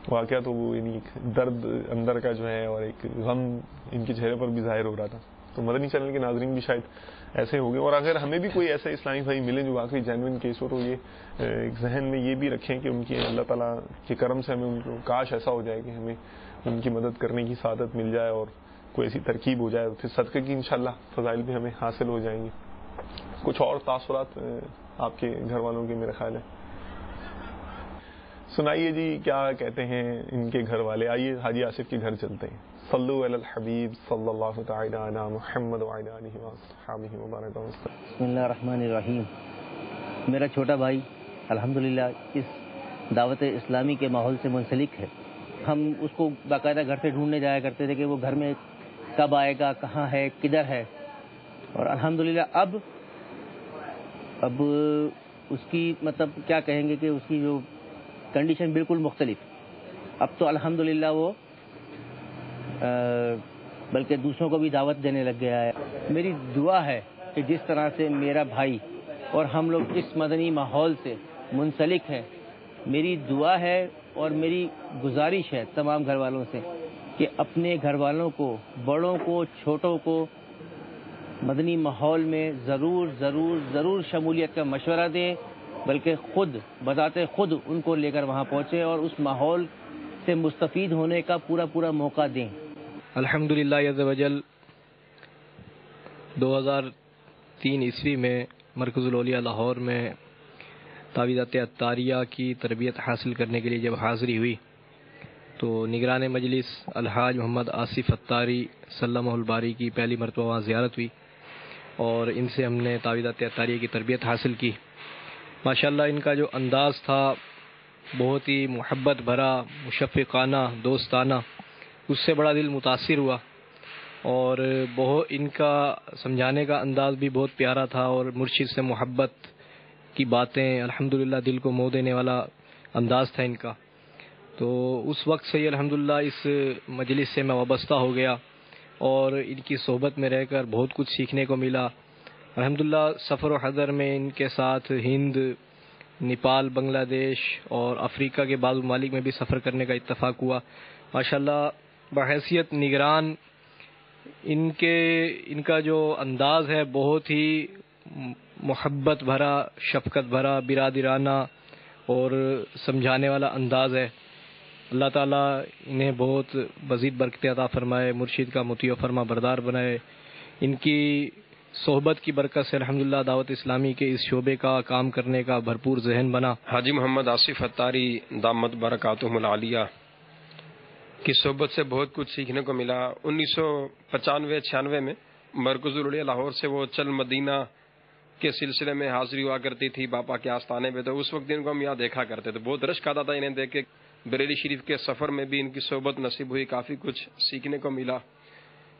B: واقعہ تو وہ یعنی ایک درد اندر کا جو ہے اور ایک غم ان کے چہرے پر بھی ظاہر ہو رہا تھا. تو مدنی چینل کے ناظرین بھی شاید ایسے ہو گئے، اور اگر ہمیں بھی کوئی ایسے اسلامی بھائی ملیں جو واقعی جینوئن کیس ہو تو یہ ایک ذہن میں یہ بھی رکھیں کہ ان کی اللہ تعالیٰ کے کرم سے ہمیں ان کو کاش ایسا ہو جائے کہ ہمیں ان کی مدد کرنے کی سعادت مل جائے اور کوئی ایسی ترکیب ہو جائے، پھر صدقے کی انشاءاللہ فضائل بھی ہمیں حاصل ہو جائیں گے. کچھ اور تاثرات آپ کے گھر والوں کے میرے خیال ہے سنائیے جی، کیا کہتے ہیں ان کے گھر والے. آئیے حاجی آصف کے گھر چلتے ہیں. صلو علی الحبیب صلی اللہ تعالی علی محمد وعلی آلہ وصحبہ وبارک وسلم.
O: بسم اللہ الرحمن الرحیم. میرا چھوٹا بھائی الحمدللہ اس دعوت اسلامی کے ماحول سے منسلک ہے. ہم اس کو باقاعدہ گھر سے ڈھونڈنے جایا کرتے تھے کہ وہ گھر میں کب آئے گا، کہاں ہے، کدھر ہے. اور الحمدللہ اب اس کی مطلب کیا کہیں گے کہ اس کی جو کنڈیشن بالکل مختلف. اب تو الحمدللہ وہ بلکہ دوسروں کو بھی دعوت دینے لگ گیا ہے. میری دعا ہے کہ جس طرح سے میرا بھائی اور ہم لوگ اس مدنی ماحول سے منسلک ہیں، میری دعا ہے اور میری گزارش ہے تمام گھر والوں سے کہ اپنے گھر والوں کو، بڑوں کو، چھوٹوں کو مدنی ماحول میں ضرور ضرور ضرور شمولیت کا مشورہ دیں، بلکہ خود بذات خود ان کو لے کر وہاں پہنچیں اور اس ماحول سے مستفید ہونے کا پورا موقع دیں.
P: الحمدللہ عز وجل 2003 عیسوی میں مرکز الاولیاء لاہور میں تعویذات عطاریہ کی تربیت حاصل کرنے کے لیے جب حاضری ہوئی تو نگران مجلس الحاج محمد آصف عطاری سلمہ الباری کی پہلی مرتبہ وہاں زیارت ہوئی اور ان سے ہم نے تعویذات عطاریہ کی تربیت حاصل کی. ماشاءاللہ ان کا جو انداز تھا بہت ہی محبت بھرا، مشفقانہ، دوستانہ، اس سے بڑا دل متاثر ہوا اور بہت ان کا سمجھانے کا انداز بھی بہت پیارا تھا اور مرشد سے محبت کی باتیں الحمدللہ دل کو موہ دینے والا انداز تھا ان کا. تو اس وقت سے الحمدللہ اس مجلس سے میں وابستہ ہو گیا اور ان کی صحبت میں رہ کر بہت کچھ سیکھنے کو ملا. الحمدللہ سفر و حضر میں ان کے ساتھ ہند، نیپال، بنگلہ دیش اور افریقہ کے بعض ممالک میں بھی سفر کرنے کا اتفاق ہوا. ماشاءاللہ بحیثیت نگران ان کا جو انداز ہے بہت ہی محبت بھرا، شفقت بھرا، برادرانہ اور سمجھانے والا انداز ہے. اللہ تعالیٰ انہیں بہت مزید برکت عطا فرمائے، مرشد کا مطیع و فرما بردار بنائے. ان کی صحبت کی برکت سے الحمدللہ دعوت اسلامی کے اس شعبے کا کام کرنے کا بھرپور ذہن بنا.
Q: حاجی محمد آصف عطاری دامت برکاتہم العالیہ کی صحبت سے بہت کچھ سیکھنے کو ملا. 1995-96 میں مرکز الاولیاء لاہور سے وہ چل مدینہ کے سلسلے میں حاضری ہوا کرتی تھی باپا کے آستانے پہ، تو اس وقت ان کو ہم یہاں دیکھا کرتے تھے. بہت رشک آتا تھا انہیں دیکھ کے. بریلی شریف کے سفر میں بھی ان کی صحبت نصیب ہوئی، کافی کچھ سیکھنے کو ملا.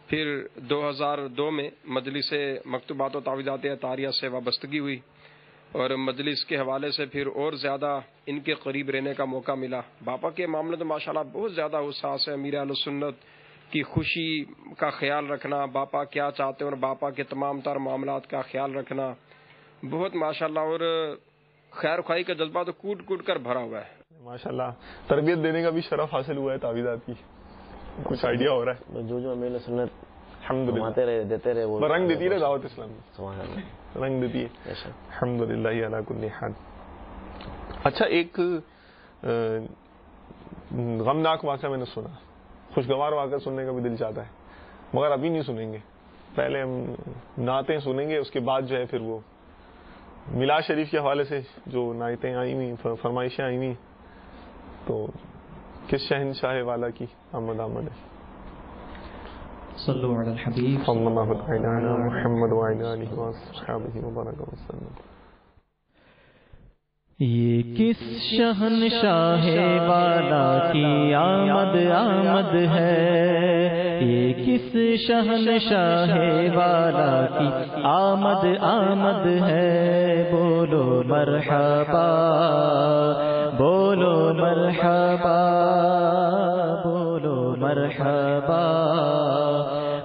Q: پھر 2002 میں مجلس مکتوبات و تعویذات عطاریہ سے وابستگی ہوئی اور مجلس کے حوالے سے پھر اور زیادہ ان کے قریب رہنے کا موقع ملا. باپا کے معاملے تو ماشاءاللہ بہت زیادہ حساس ہے. امیر اہل سنت کی خوشی کا خیال رکھنا، باپا کیا چاہتے ہیں اور باپا کے تمام تر معاملات کا خیال رکھنا بہت ماشاءاللہ، اور خیر خواہی کا جذبہ تو کوٹ کوٹ کر بھرا ہوا ہے.
B: ماشاءاللہ تربیت دینے کا بھی شرف حاصل ہوا ہے تعویذات کی. کچھ آئیڈیا ہو رہا ہے
D: جو امیر سنت
B: الحمدللہ
D: دیتے رہے وہ
B: رنگ دیتی ہے دعوت اسلامی، رنگ دیتی ہے الحمدللہ علی کل حال. اچھا ایک غمناک واقعہ میں نے سنا، خوشگوار واقعہ سننے کا بھی دل چاہتا ہے مگر ابھی نہیں سنیں گے. پہلے ہم نعتیں سنیں گے، اس کے بعد جو ہے پھر وہ میلاد شریف کے حوالے سے جو نعتیں آئی ہوئی، فرمائشیں آئی ہوئی، تو کس شہنشاہ والا کی آمد آمد ہے.
C: صلو علی الحبیب
B: صلی اللہ علیہ محمد وعلی آلہ وصحبہ وبارک وسلم.
C: یہ کس شہنشاہ والا کی آمد آمد ہے، یہ کس شہنشاہ والا کی آمد آمد ہے. بولو مرحبا، بولو مرحبا، بولو مرحبا،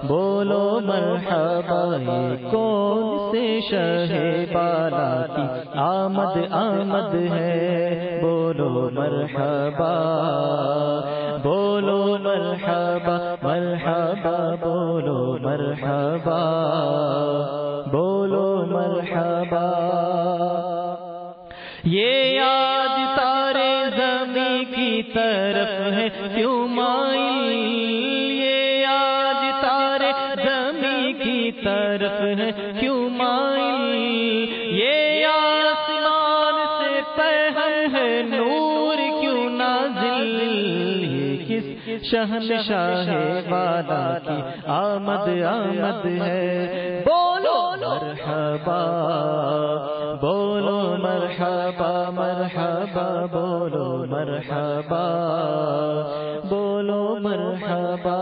C: بولو مرحبا. یہ کون سے شہ بالا کی آمد آمد ہے. بولو مرحبا، بولو مرحبا، مرحبا بولو مرحبا، بولو مرحبا. یہ آج تارے زمیں کی طرف ہے کیوں مائل، یہ آج تارے زمیں کی طرف ہے کیوں مائل. یہ آسمان سے پہن ہے نور کیوں نازل. یہ کس شہنشاہ والا کی آمد آمد ہے. بولو مرحبا، بولو مرحبا، مرحبا بولو مرحبا، بولو مرحبا.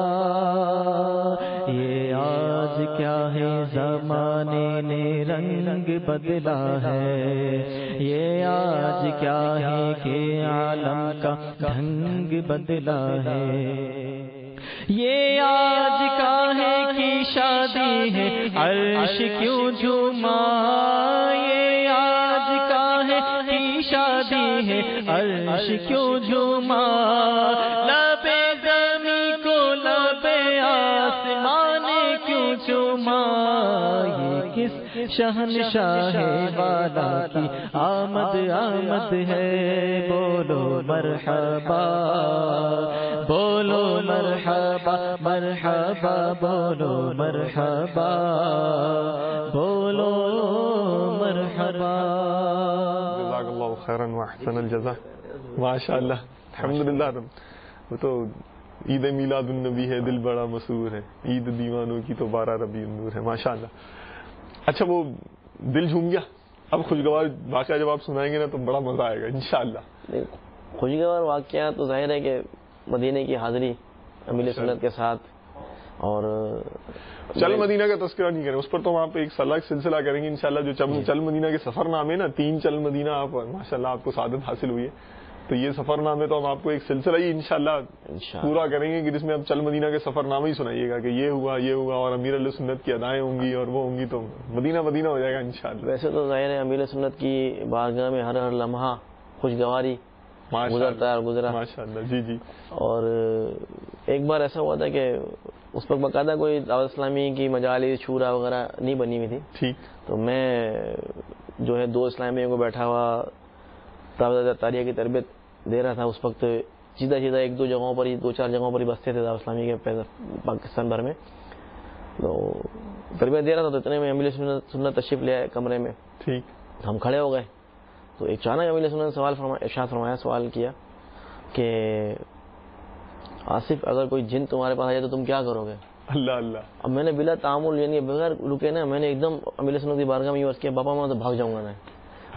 C: یہ آج کیا ہے زمانے نے رنگ بدلا ہے، یہ آج کیا ہے کہ عالم کا ڈھنگ بدلا ہے، یہ آج کا ہے کہ شادی ہے عرش کیوں جھوما، یہ آج کا ہے کہ شادی ہے عرش کیوں جھوما، لبے زمین کو لبے آسمان کیوں چوما، یہ کس شہنشاہ والا کی آمد آمد ہے، بولو مرحبا بولو مرحبا مرحبا بولو مرحبا بولو مرحبا۔
B: جزاک اللہ خیرا واحسن الجزاء۔ ماشاء اللہ الحمدللہ۔ وہ تو عید میلاد النبی ہے، دل بڑا مسرور ہے، عید دیوانوں کی تو 12 ربیع النور ہے، ماشاء اللہ۔ اچھا وہ دل جھوم گیا، اب خوشگوار واقعہ جب آپ سنائیں گے نا تو بڑا مزہ آئے گا انشاءاللہ۔
D: خوشگوار واقعہ تو ظاہر ہے کہ مدینے کی حاضری امیر سنت کے ساتھ، اور
B: چل مدینہ کا تذکرہ نہیں کریں، اس پر تو ہم آپ ایک الگ سلسلہ کریں گے انشاءاللہ۔ جو چل مدینہ کے سفر نامے نا، 3 چل مدینہ آپ ماشاءاللہ آپ کو سعادت حاصل ہوئی ہے، تو یہ سفر نامے تو ہم آپ کو ایک سلسلہ ہی انشاءاللہ پورا کریں گے کہ جس میں آپ چل مدینہ کے سفر نامے ہی سنائیے گا کہ یہ ہوا اور امیر علیہ سنت کی ادائیں ہوں گی اور وہ ہوں گی، تو مدینہ مدینہ ہو جائے گا انشاءاللہ۔
D: ویسے تو ظاہر ہے امیر سنت کی بارگاہ میں ہر لمحہ خوشگواری گزرتا ہے اور گزرا
B: ماشاءاللہ۔ جی جی۔
D: اور ایک بار ایسا ہوا تھا کہ اس وقت باقاعدہ کوئی دعوت اسلامی کی مجالس شورا وغیرہ نہیں بنی ہوئی تھی، ٹھیک، تو میں جو ہے 2 اسلامیوں کو بیٹھا ہوا دعوت اتاریہ کی تربیت دے رہا تھا۔ اس وقت سیدھا 1-2 جگہوں پر ہی 2-4 جگہوں پر ہی بستے تھے دعوت اسلامی کے پاکستان بھر میں، تو تربیت دے رہا تھا، تو اتنے میں امیر سنت تشریف لے آئے کمرے میں، ٹھیک، ہم کھڑے ہو گئے، تو اچانک امیر سنت ارشاد فرمایا، سوال کیا کہ آصف اگر کوئی جن تمہارے پاس آ جائے تو تم کیا کرو گے؟
B: اللہ اللہ۔
D: اب میں نے بلا تعامل یعنی بغیر رکے نا، میں نے ایک دم امیر سنت کی بارگاہ میں یہ عرض کیا، باپا میں تو بھاگ جاؤں گا نا۔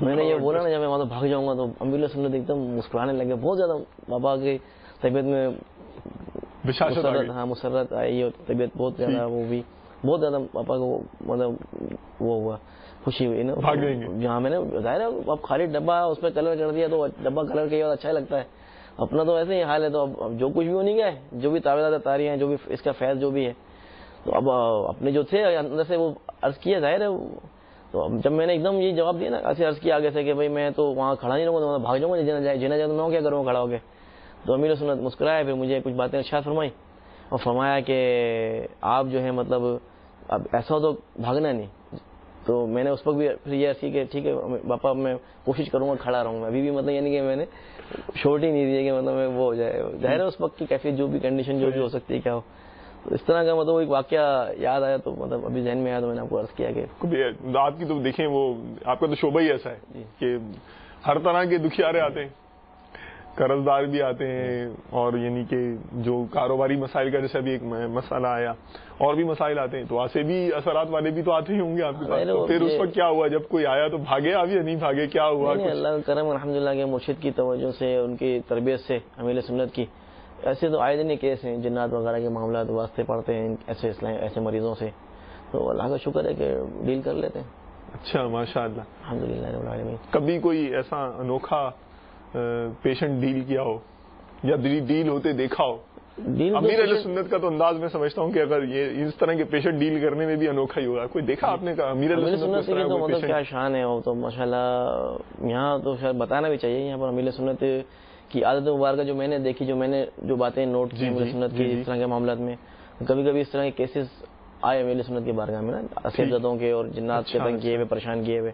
D: میں نے یہ بولا نا جب میں وہاں تو بھاگ جاؤں گا، تو امیر سنت ایک دم مسکرانے لگے، بہت زیادہ بابا کی طبیعت میں مسرت آئی اور طبیعت بہت زیادہ وہ بھی بہت زیادہ پاپا کو مطلب وہ ہوا، خوشی ہوئی نا۔ جہاں میں نے ظاہر ہے اب خالی ڈبہ اس پہ کلر کر دیا تو ڈبہ کلر کیا اور اچھا لگتا ہے، اپنا تو ایسے ہی حال ہے، تو اب جو کچھ بھی ہو نہیں گیا، جو بھی تعویذات تاری ہیں، جو بھی اس کا فیض جو بھی ہے، تو اب اپنے جو تھے اندر سے وہ عرض کیا، ظاہر ہے۔ تو جب میں نے ایک دم یہ جواب دیا نا، ایسے عرض کیا آگے سے کہ بھائی میں تو وہاں کھڑا نہیں رہوں گا، بھاگ جاؤں گا، جنا جائے تو میں کیا کروں گا کھڑا ہو کے۔ تو امیر سنت مسکرایا، پھر مجھے کچھ باتیں ارشاد فرمائی اور فرمایا کہ آپ جو ہے مطلب اب ایسا ہو تو بھاگنا نہیں۔ تو میں نے اس وقت بھی پھر یہ عرض کی کہ ٹھیک ہے باپا میں کوشش کروں گا کھڑا رہوں گا، ابھی بھی مطلب یعنی کہ میں نے چھوٹ ہی نہیں دی ہے کہ مطلب وہ ہو جائے، ظاہر ہے اس وقت کی کیفیت جو بھی کنڈیشن جو بھی ہو سکتی ہے کیا ہو، تو اس طرح کا مطلب ایک واقعہ یاد آیا، تو مطلب ابھی ذہن میں آیا تو میں نے آپ کو عرض کیا کہ
B: آپ کی تو دیکھیں وہ آپ کا تو شعبہ ہی ایسا ہے کہ ہر طرح کے دکھیارے آتے ہیں، قرض دار بھی آتے ہیں، اور یعنی کہ جو کاروباری مسائل کا جیسے بھی ایک مسئلہ آیا، اور بھی مسائل آتے ہیں، تو ایسے بھی اثرات والے بھی تو آتے ہی ہوں گے آپ کے پاس۔ تو پھر اس وقت کیا ہوا جب کوئی آیا تو بھاگے آپ یا نہیں بھاگے، کیا ہوا؟
D: اللہ کا کرم الحمدللہ کے مرشد کی توجہ سے، ان کی تربیت سے، امیر سنت کی، ایسے تو آئے دن کیس ہیں، جنات وغیرہ کے معاملات واسطے پڑتے ہیں ایسے مریضوں سے، تو اللہ کا شکر ہے کہ ڈیل کر لیتے ہیں۔
B: اچھا ماشاء اللہ،
D: الحمدللہ رب العالمین۔
B: کبھی کوئی ایسا انوکھا پیشنٹ ڈیل کیا ہو یا ڈیل ہوتے دیکھا ہو؟ امیر علیہ سنت کا تو انداز میں سمجھتا ہوں کہ اگر یہ اس طرح کے پیشنٹ ڈیل کرنے میں بھی انوکھا ہی ہوگا، کوئی دیکھا آپ نے؟ امیر علیہ سنت کی تو
D: مطلب کیا شان ہے، وہ تو ماشاءاللہ یہاں تو شاید بتانا بھی چاہیے، یہاں پر امیر سنت کی عادت مبارکہ جو میں نے دیکھی، جو باتیں نوٹ کی امیر سنت کی اس طرح کے معاملات میں، کبھی کبھی اس طرح کے کیسز آئے امیر سنت کی بارگاہ میں نا، اسیرزدوں کے اور جنات کے تنگ کیے ہوئے، پریشان کیے ہوئے،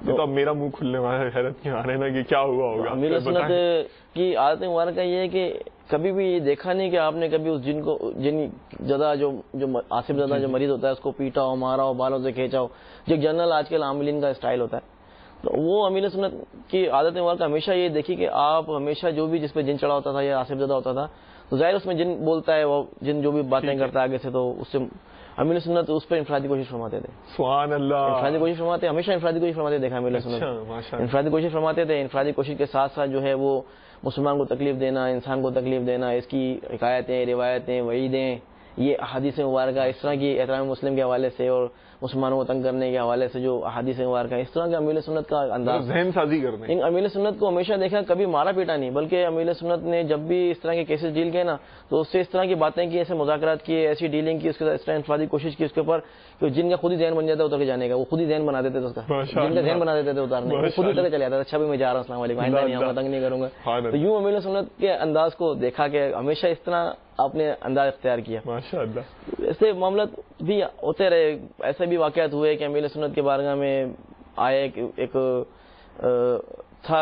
B: تو اب میرا منہ کھلنے والا ہے حیرت کے آنے نا کہ کیا ہوا ہوگا۔
D: امیر سنت کی عادت مبارکہ یہ ہے کہ کبھی بھی یہ دیکھا نہیں کہ آپ نے کبھی اس جن زدہ جو آصف زدہ جو مریض ہوتا ہے اس کو پیٹا ہو، مارا ہو، بالوں سے کھینچا ہو، جو جنرل آج کل عاملین کا اسٹائل ہوتا ہے، تو وہ امیر سنت کی عادت مبارکہ ہمیشہ یہ دیکھی کہ آپ ہمیشہ جو بھی جس پہ جن چڑھا ہوتا تھا یا آصف زدہ ہوتا تھا، تو ظاہر اس میں جن بولتا ہے، وہ جن جو بھی باتیں کرتا ہے آگے سے، تو اس سے امیر سنت اس پہ انفرادی کوشش فرماتے تھے۔
B: سبحان اللہ،
D: انفرادی کوشش فرماتے، ہمیشہ انفرادی کوشش فرماتے دیکھا امیر سنت، انفرادی کوشش فرماتے تھے۔ انفرادی کوشش کے ساتھ ساتھ جو ہے وہ مسلمان کو تکلیف دینا، انسان کو تکلیف دینا، اس کی حکایتیں، روایتیں، وعیدیں، یہ احادیث مبارکہ اس طرح کی احترام مسلم کے حوالے سے اور مسلمانوں کو تنگ کرنے کے حوالے سے جو احادیث مبارکہ ہیں، اس طرح کے امیل سنت کا انداز،
B: ذہن سازی کرتے ہیں.
D: امیل سنت کو ہمیشہ دیکھا کبھی مارا پیٹا نہیں، بلکہ امیل سنت نے جب بھی اس طرح کے کیسز ڈیل کیے نا تو اس سے اس طرح کی باتیں کی، ایسے مذاکرات کیے، ایسی ڈیلنگ کی، اس کے ساتھ اس طرح انفرادی کوشش کی اس کے اوپر کہ جن کا خود ہی ذہن بن جاتا ہے اتر کے جانے کا، وہ خود ہی ذہن بنا دیتے تھے اس کا، جن کا ذہن بنا دیتے تھے اتارنے، وہ خود ہی اتر کے چلے جاتا ہے. اچھا بھی میں جا رہا ہوں، السلام علیکم، آئندہ نہیں آؤں گا، تنگ نہیں کروں گا. تو یوں امیل سنت کے انداز کو دیکھا کہ ہمیشہ اس طرح آپ نے انداز اختیار کیا.
B: ماشاءاللہ.
D: ایسے معاملات بھی ہوتے رہے، ایسے بھی واقعات ہوئے کہ امیل سنت کے بارگاہ میں آئے. ایک تھا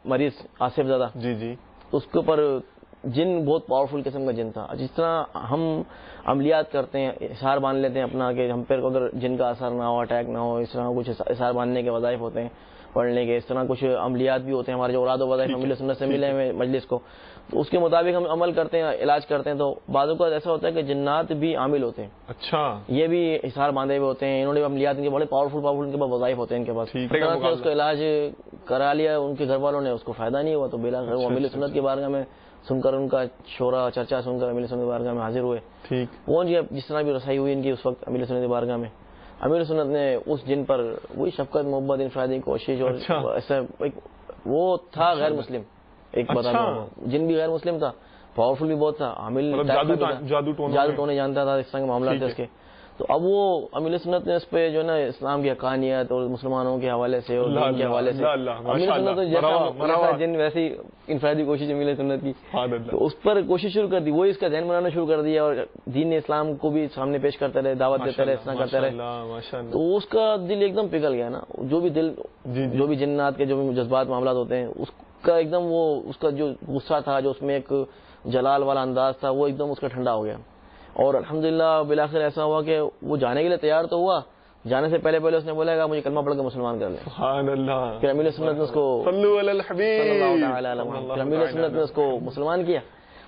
D: مریض آصف زادہ،
B: جی
D: اس کے اوپر جن بہت پاورفل قسم کا جن تھا. جس طرح ہم عملیات کرتے ہیں، احسار باندھ لیتے ہیں اپنا کہ ہم پر اگر جن کا اثر نہ ہو، اٹیک نہ ہو، اس طرح کچھ احسار باندھنے کے وظائف ہوتے ہیں پڑھنے کے، اس طرح کچھ عملیات بھی ہوتے ہیں ہمارے جو اوراد و وظائف امیل سنت سے ملے ہیں مجلس کو، تو اس کے مطابق ہم عمل کرتے ہیں، علاج کرتے ہیں. تو بعضوں کا ایسا ہوتا ہے کہ جنات بھی عامل ہوتے ہیں.
B: اچھا. یہ
D: بھی احسار باندھے ہوئے ہوتے ہیں، انہوں نے عملیات ان کے بڑے پاورفل ان کے پاس وظائف ہوتے ہیں ان کے پاس. اس کا علاج کرا لیا، ان کے گھر والوں نے، اس کو فائدہ نہیں ہوا. تو بالآخر وہ امیل سنت کے بارگاہ میں سن کر، ان کا شورا چرچا سن کر امیل سنت کے بارگاہ میں حاضر ہوئے. پہنچ گیا جس طرح بھی رسائی ہوئی ان کی اس وقت امیل سنت کے بارگاہ میں. امیر سنت نے اس جن پر وہی شفقت، محبت، انفرادی کوشش، اور ایسا وہ تھا غیر مسلم، ایک بتا جن بھی غیر مسلم تھا، پاورفل بھی بہت تھا، حامل جادو ٹونے جانتا تھا، اس طرح کے معاملات تھے اس کے. تو اب وہ امیل سنت نے اس پہ جو ہے نا اسلام کی حقانیت اور مسلمانوں کے حوالے سے اور دین کے حوالے سے، امیل سنت تو جیسا جن ویسی انفرادی کوشش امیل سنت کی، تو اس پر کوشش شروع کر دی. وہی اس کا ذہن بنانا شروع کر دیا اور دین اسلام کو بھی سامنے پیش کرتے رہے، دعوت دیتے رہے، اس طرح کرتے رہے. تو اس کا دل ایک دم پگھل گیا نا. جو بھی دل، جو بھی جنات کے جو بھی جذبات معاملات ہوتے ہیں، اس کا ایک دم وہ اس کا جو غصہ تھا، جو اس میں ایک جلال والا انداز تھا، وہ ایک دم اس کا ٹھنڈا ہو گیا. اور الحمدللہ بالآخر ایسا ہوا کہ وہ جانے کے لیے تیار تو ہوا، جانے سے پہلے اس نے بولا کہ مجھے کلمہ پڑھ کے مسلمان کر لیں. سبحان اللہ. پھر امیل سنت نے اس کو صلو علی الحبیب، پھر امیل سنت نے اس کو مسلمان کیا.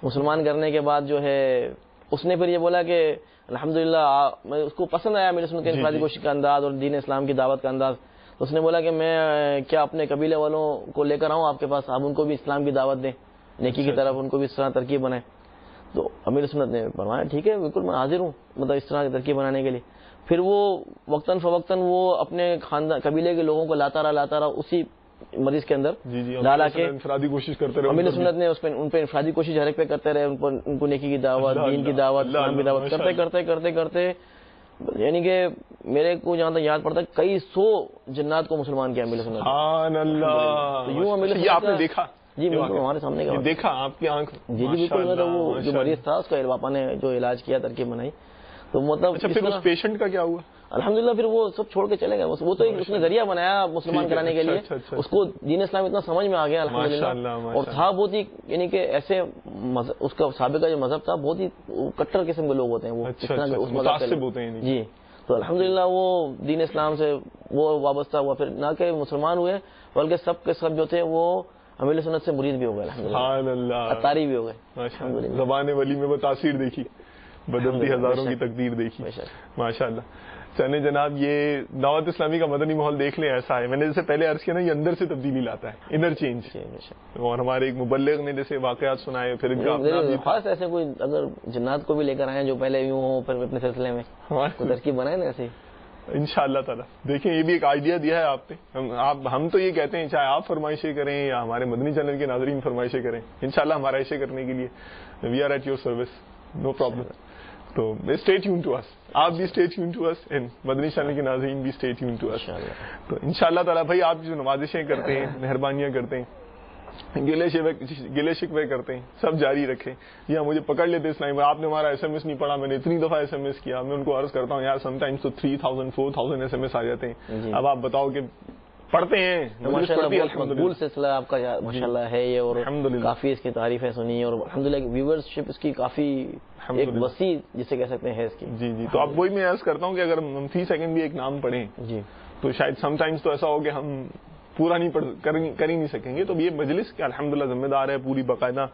D: مسلمان کرنے کے بعد جو ہے اس نے پھر یہ بولا کہ الحمدللہ میں اس کو پسند آیا امیل سنت کے انفرادی کوشش کا انداز اور دین اسلام کی دعوت کا انداز. تو اس نے بولا کہ میں کیا اپنے قبیلے والوں کو لے کر آؤں آپ کے پاس، آپ ان کو بھی اسلام کی دعوت دیں، نیکی کی طرف ان کو بھی اس طرح ترکیب بنائیں. تو امیر سنت نے فرمایا ٹھیک ہے بالکل میں حاضر ہوں، مطلب اس طرح کی ترکیب بنانے کے لیے. پھر وہ وقتاً فوقتاً وہ اپنے خاندان قبیلے کے لوگوں کو لاتا رہا اسی مریض کے اندر لا کے انفرادی کوشش کرتے رہے. امیر سنت نے ان پہ انفرادی کوشش ہر ایک پہ کرتے رہے، ان کو نیکی کی دعوت، دین کی دعوت، اسلام کی دعوت کرتے یعنی کہ میرے کو جہاں تک یاد پڑتا ہے کئی 100 جنات کو مسلمان کیا امیر سنت. سبحان اللہ. یوں امیر سنت آپ نے دیکھا؟ جی بالکل ہمارے سامنے کا دیکھا آپ کی آنکھ. جی بالکل. وہ جو مریض تھا اس کا پاپا نے جو علاج کیا، ترکیب بنائی. تو مطلب
B: پھر اس پیشنٹ کا کیا ہوا؟
D: الحمدللہ پھر وہ سب چھوڑ کے چلے گئے. وہ تو اس نے ذریعہ بنایا مسلمان کرانے کے لیے. اس کو دین اسلام اتنا سمجھ میں آ گیا الحمدللہ. اور تھا بہت ہی یعنی کہ ایسے اس کا سابقہ جو مذہب تھا بہت ہی کٹر قسم کے لوگ ہوتے ہیں وہ اس مذہب ہوتے ہیں. جی تو الحمدللہ وہ دین اسلام سے وہ وابستہ ہوا. پھر نہ کہ مسلمان ہوئے بلکہ سب کے سب جو تھے وہ امیل سنت سے مرید بھی ہو گئے الحمدللہ، اتاری بھی ہو گئے.
B: زبان ولی میں وہ تاثیر دیکھی، بدلتی ہزاروں کی تقدیر دیکھی. ماشاءاللہ. چلیں جناب، یہ دعوت اسلامی کا مدنی ماحول دیکھ لیں ایسا ہے. میں نے جیسے پہلے عرض کیا نا، یہ اندر سے تبدیلی لاتا ہے، انر چینج. اور ہمارے ایک مبلغ نے جیسے واقعات سنائے، پھر ان کا
D: خاص ایسے کوئی اگر جنات کو بھی لے کر آئے جو پہلے یوں ہوں پھر اپنے سلسلے میں ترکیب بنائے نا ایسے
B: انشاءاللہ تعالیٰ. دیکھیں یہ بھی ایک آئیڈیا دیا ہے آپ نے. ہم تو یہ کہتے ہیں چاہے آپ فرمائشیں کریں یا ہمارے مدنی چینل کے ناظرین فرمائشیں کریں، انشاءاللہ ہمارا ایسے کرنے کے لیے we are at your service, no problem. تو اسٹے ٹیون ٹو اس، آپ بھی stay tuned to us, Madani channel کے ناظرین بھی اسٹے ٹیون ٹو اس. تو انشاءاللہ تعالیٰ بھائی آپ جو نوازشیں کرتے ہیں، مہربانیاں کرتے ہیں، گلے شکوے کرتے ہیں، سب جاری رکھیں. یا مجھے پکڑ لیتے اسلام میں، آپ نے ہمارا ایس ایم ایس نہیں پڑھا، میں نے اتنی دفعہ ایس ایم ایس کیا. میں ان کو عرض کرتا ہوں یار سم ٹائمز تو 3000 4000 ایس ایم ایس آ جاتے ہیں. اب آپ بتاؤ کہ پڑھتے ہیں.
D: مقبول سلسلہ آپ کا ماشاءاللہ ہے یہ، اور کافی اس کی تعریفیں سنی، اور الحمدللہ ویورشپ اس کی کافی ایک وسیع جسے کہہ سکتے ہیں اس کی.
B: جی تو اب وہی میں عرض کرتا ہوں کہ اگر ہم فی سیکنڈ بھی ایک نام پڑھیں
D: جی
B: تو شاید سم ٹائمز تو ایسا ہو کہ ہم پورا نہیں کر ہی نہیں سکیں گے. تو یہ مجلس کے الحمدللہ ذمہ دار ہے، پوری باقاعدہ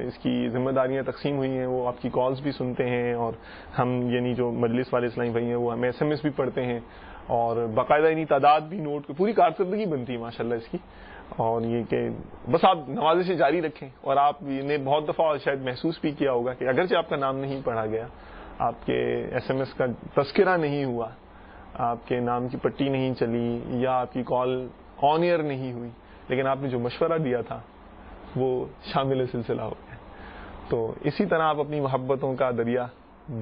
B: اس کی ذمہ داریاں تقسیم ہوئی ہیں. وہ آپ کی کالز بھی سنتے ہیں، اور ہم یعنی جو مجلس والے اسلامی بھائی ہیں وہ ہمیں ایس ایم ایس بھی پڑھتے ہیں، اور باقاعدہ یعنی تعداد بھی نوٹ، پوری کارکردگی بنتی ہے ماشاءاللہ اس کی. اور یہ کہ بس آپ نوازشیں جاری رکھیں. اور آپ نے بہت دفعہ شاید محسوس بھی کیا ہوگا کہ اگرچہ آپ کا نام نہیں پڑھا گیا، آپ کے ایس ایم ایس کا تذکرہ نہیں ہوا، آپ کے نام کی پٹی نہیں چلی یا آپ کی کال آن ایئر نہیں ہوئی، لیکن آپ نے جو مشورہ دیا تھا وہ شامل سلسلہ ہو گیا. تو اسی طرح آپ اپنی محبتوں کا دریا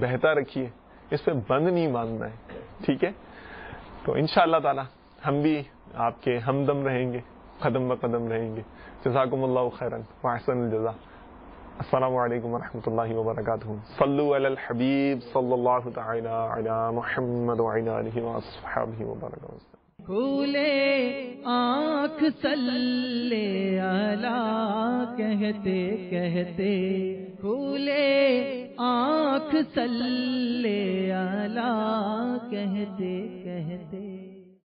B: بہتا رکھیے، اس پہ بند نہیں باندھنا ہے، ٹھیک ہے؟ تو انشاءاللہ تعالی ہم بھی آپ کے ہمدم رہیں گے، قدم بقدم رہیں گے. جزاکم اللہ خیرا واحسن الجزا. السلام علیکم ورحمۃ اللہ وبرکاتہ. صلو علی الحبیب صلی اللہ تعالی علی محمد وعلی آلہ وصحبہ وبارک وسلم.
A: کھولے آنکھ صلی علی کہتے کہتے، کھولے آنکھ صلی علی کہتے کہتے.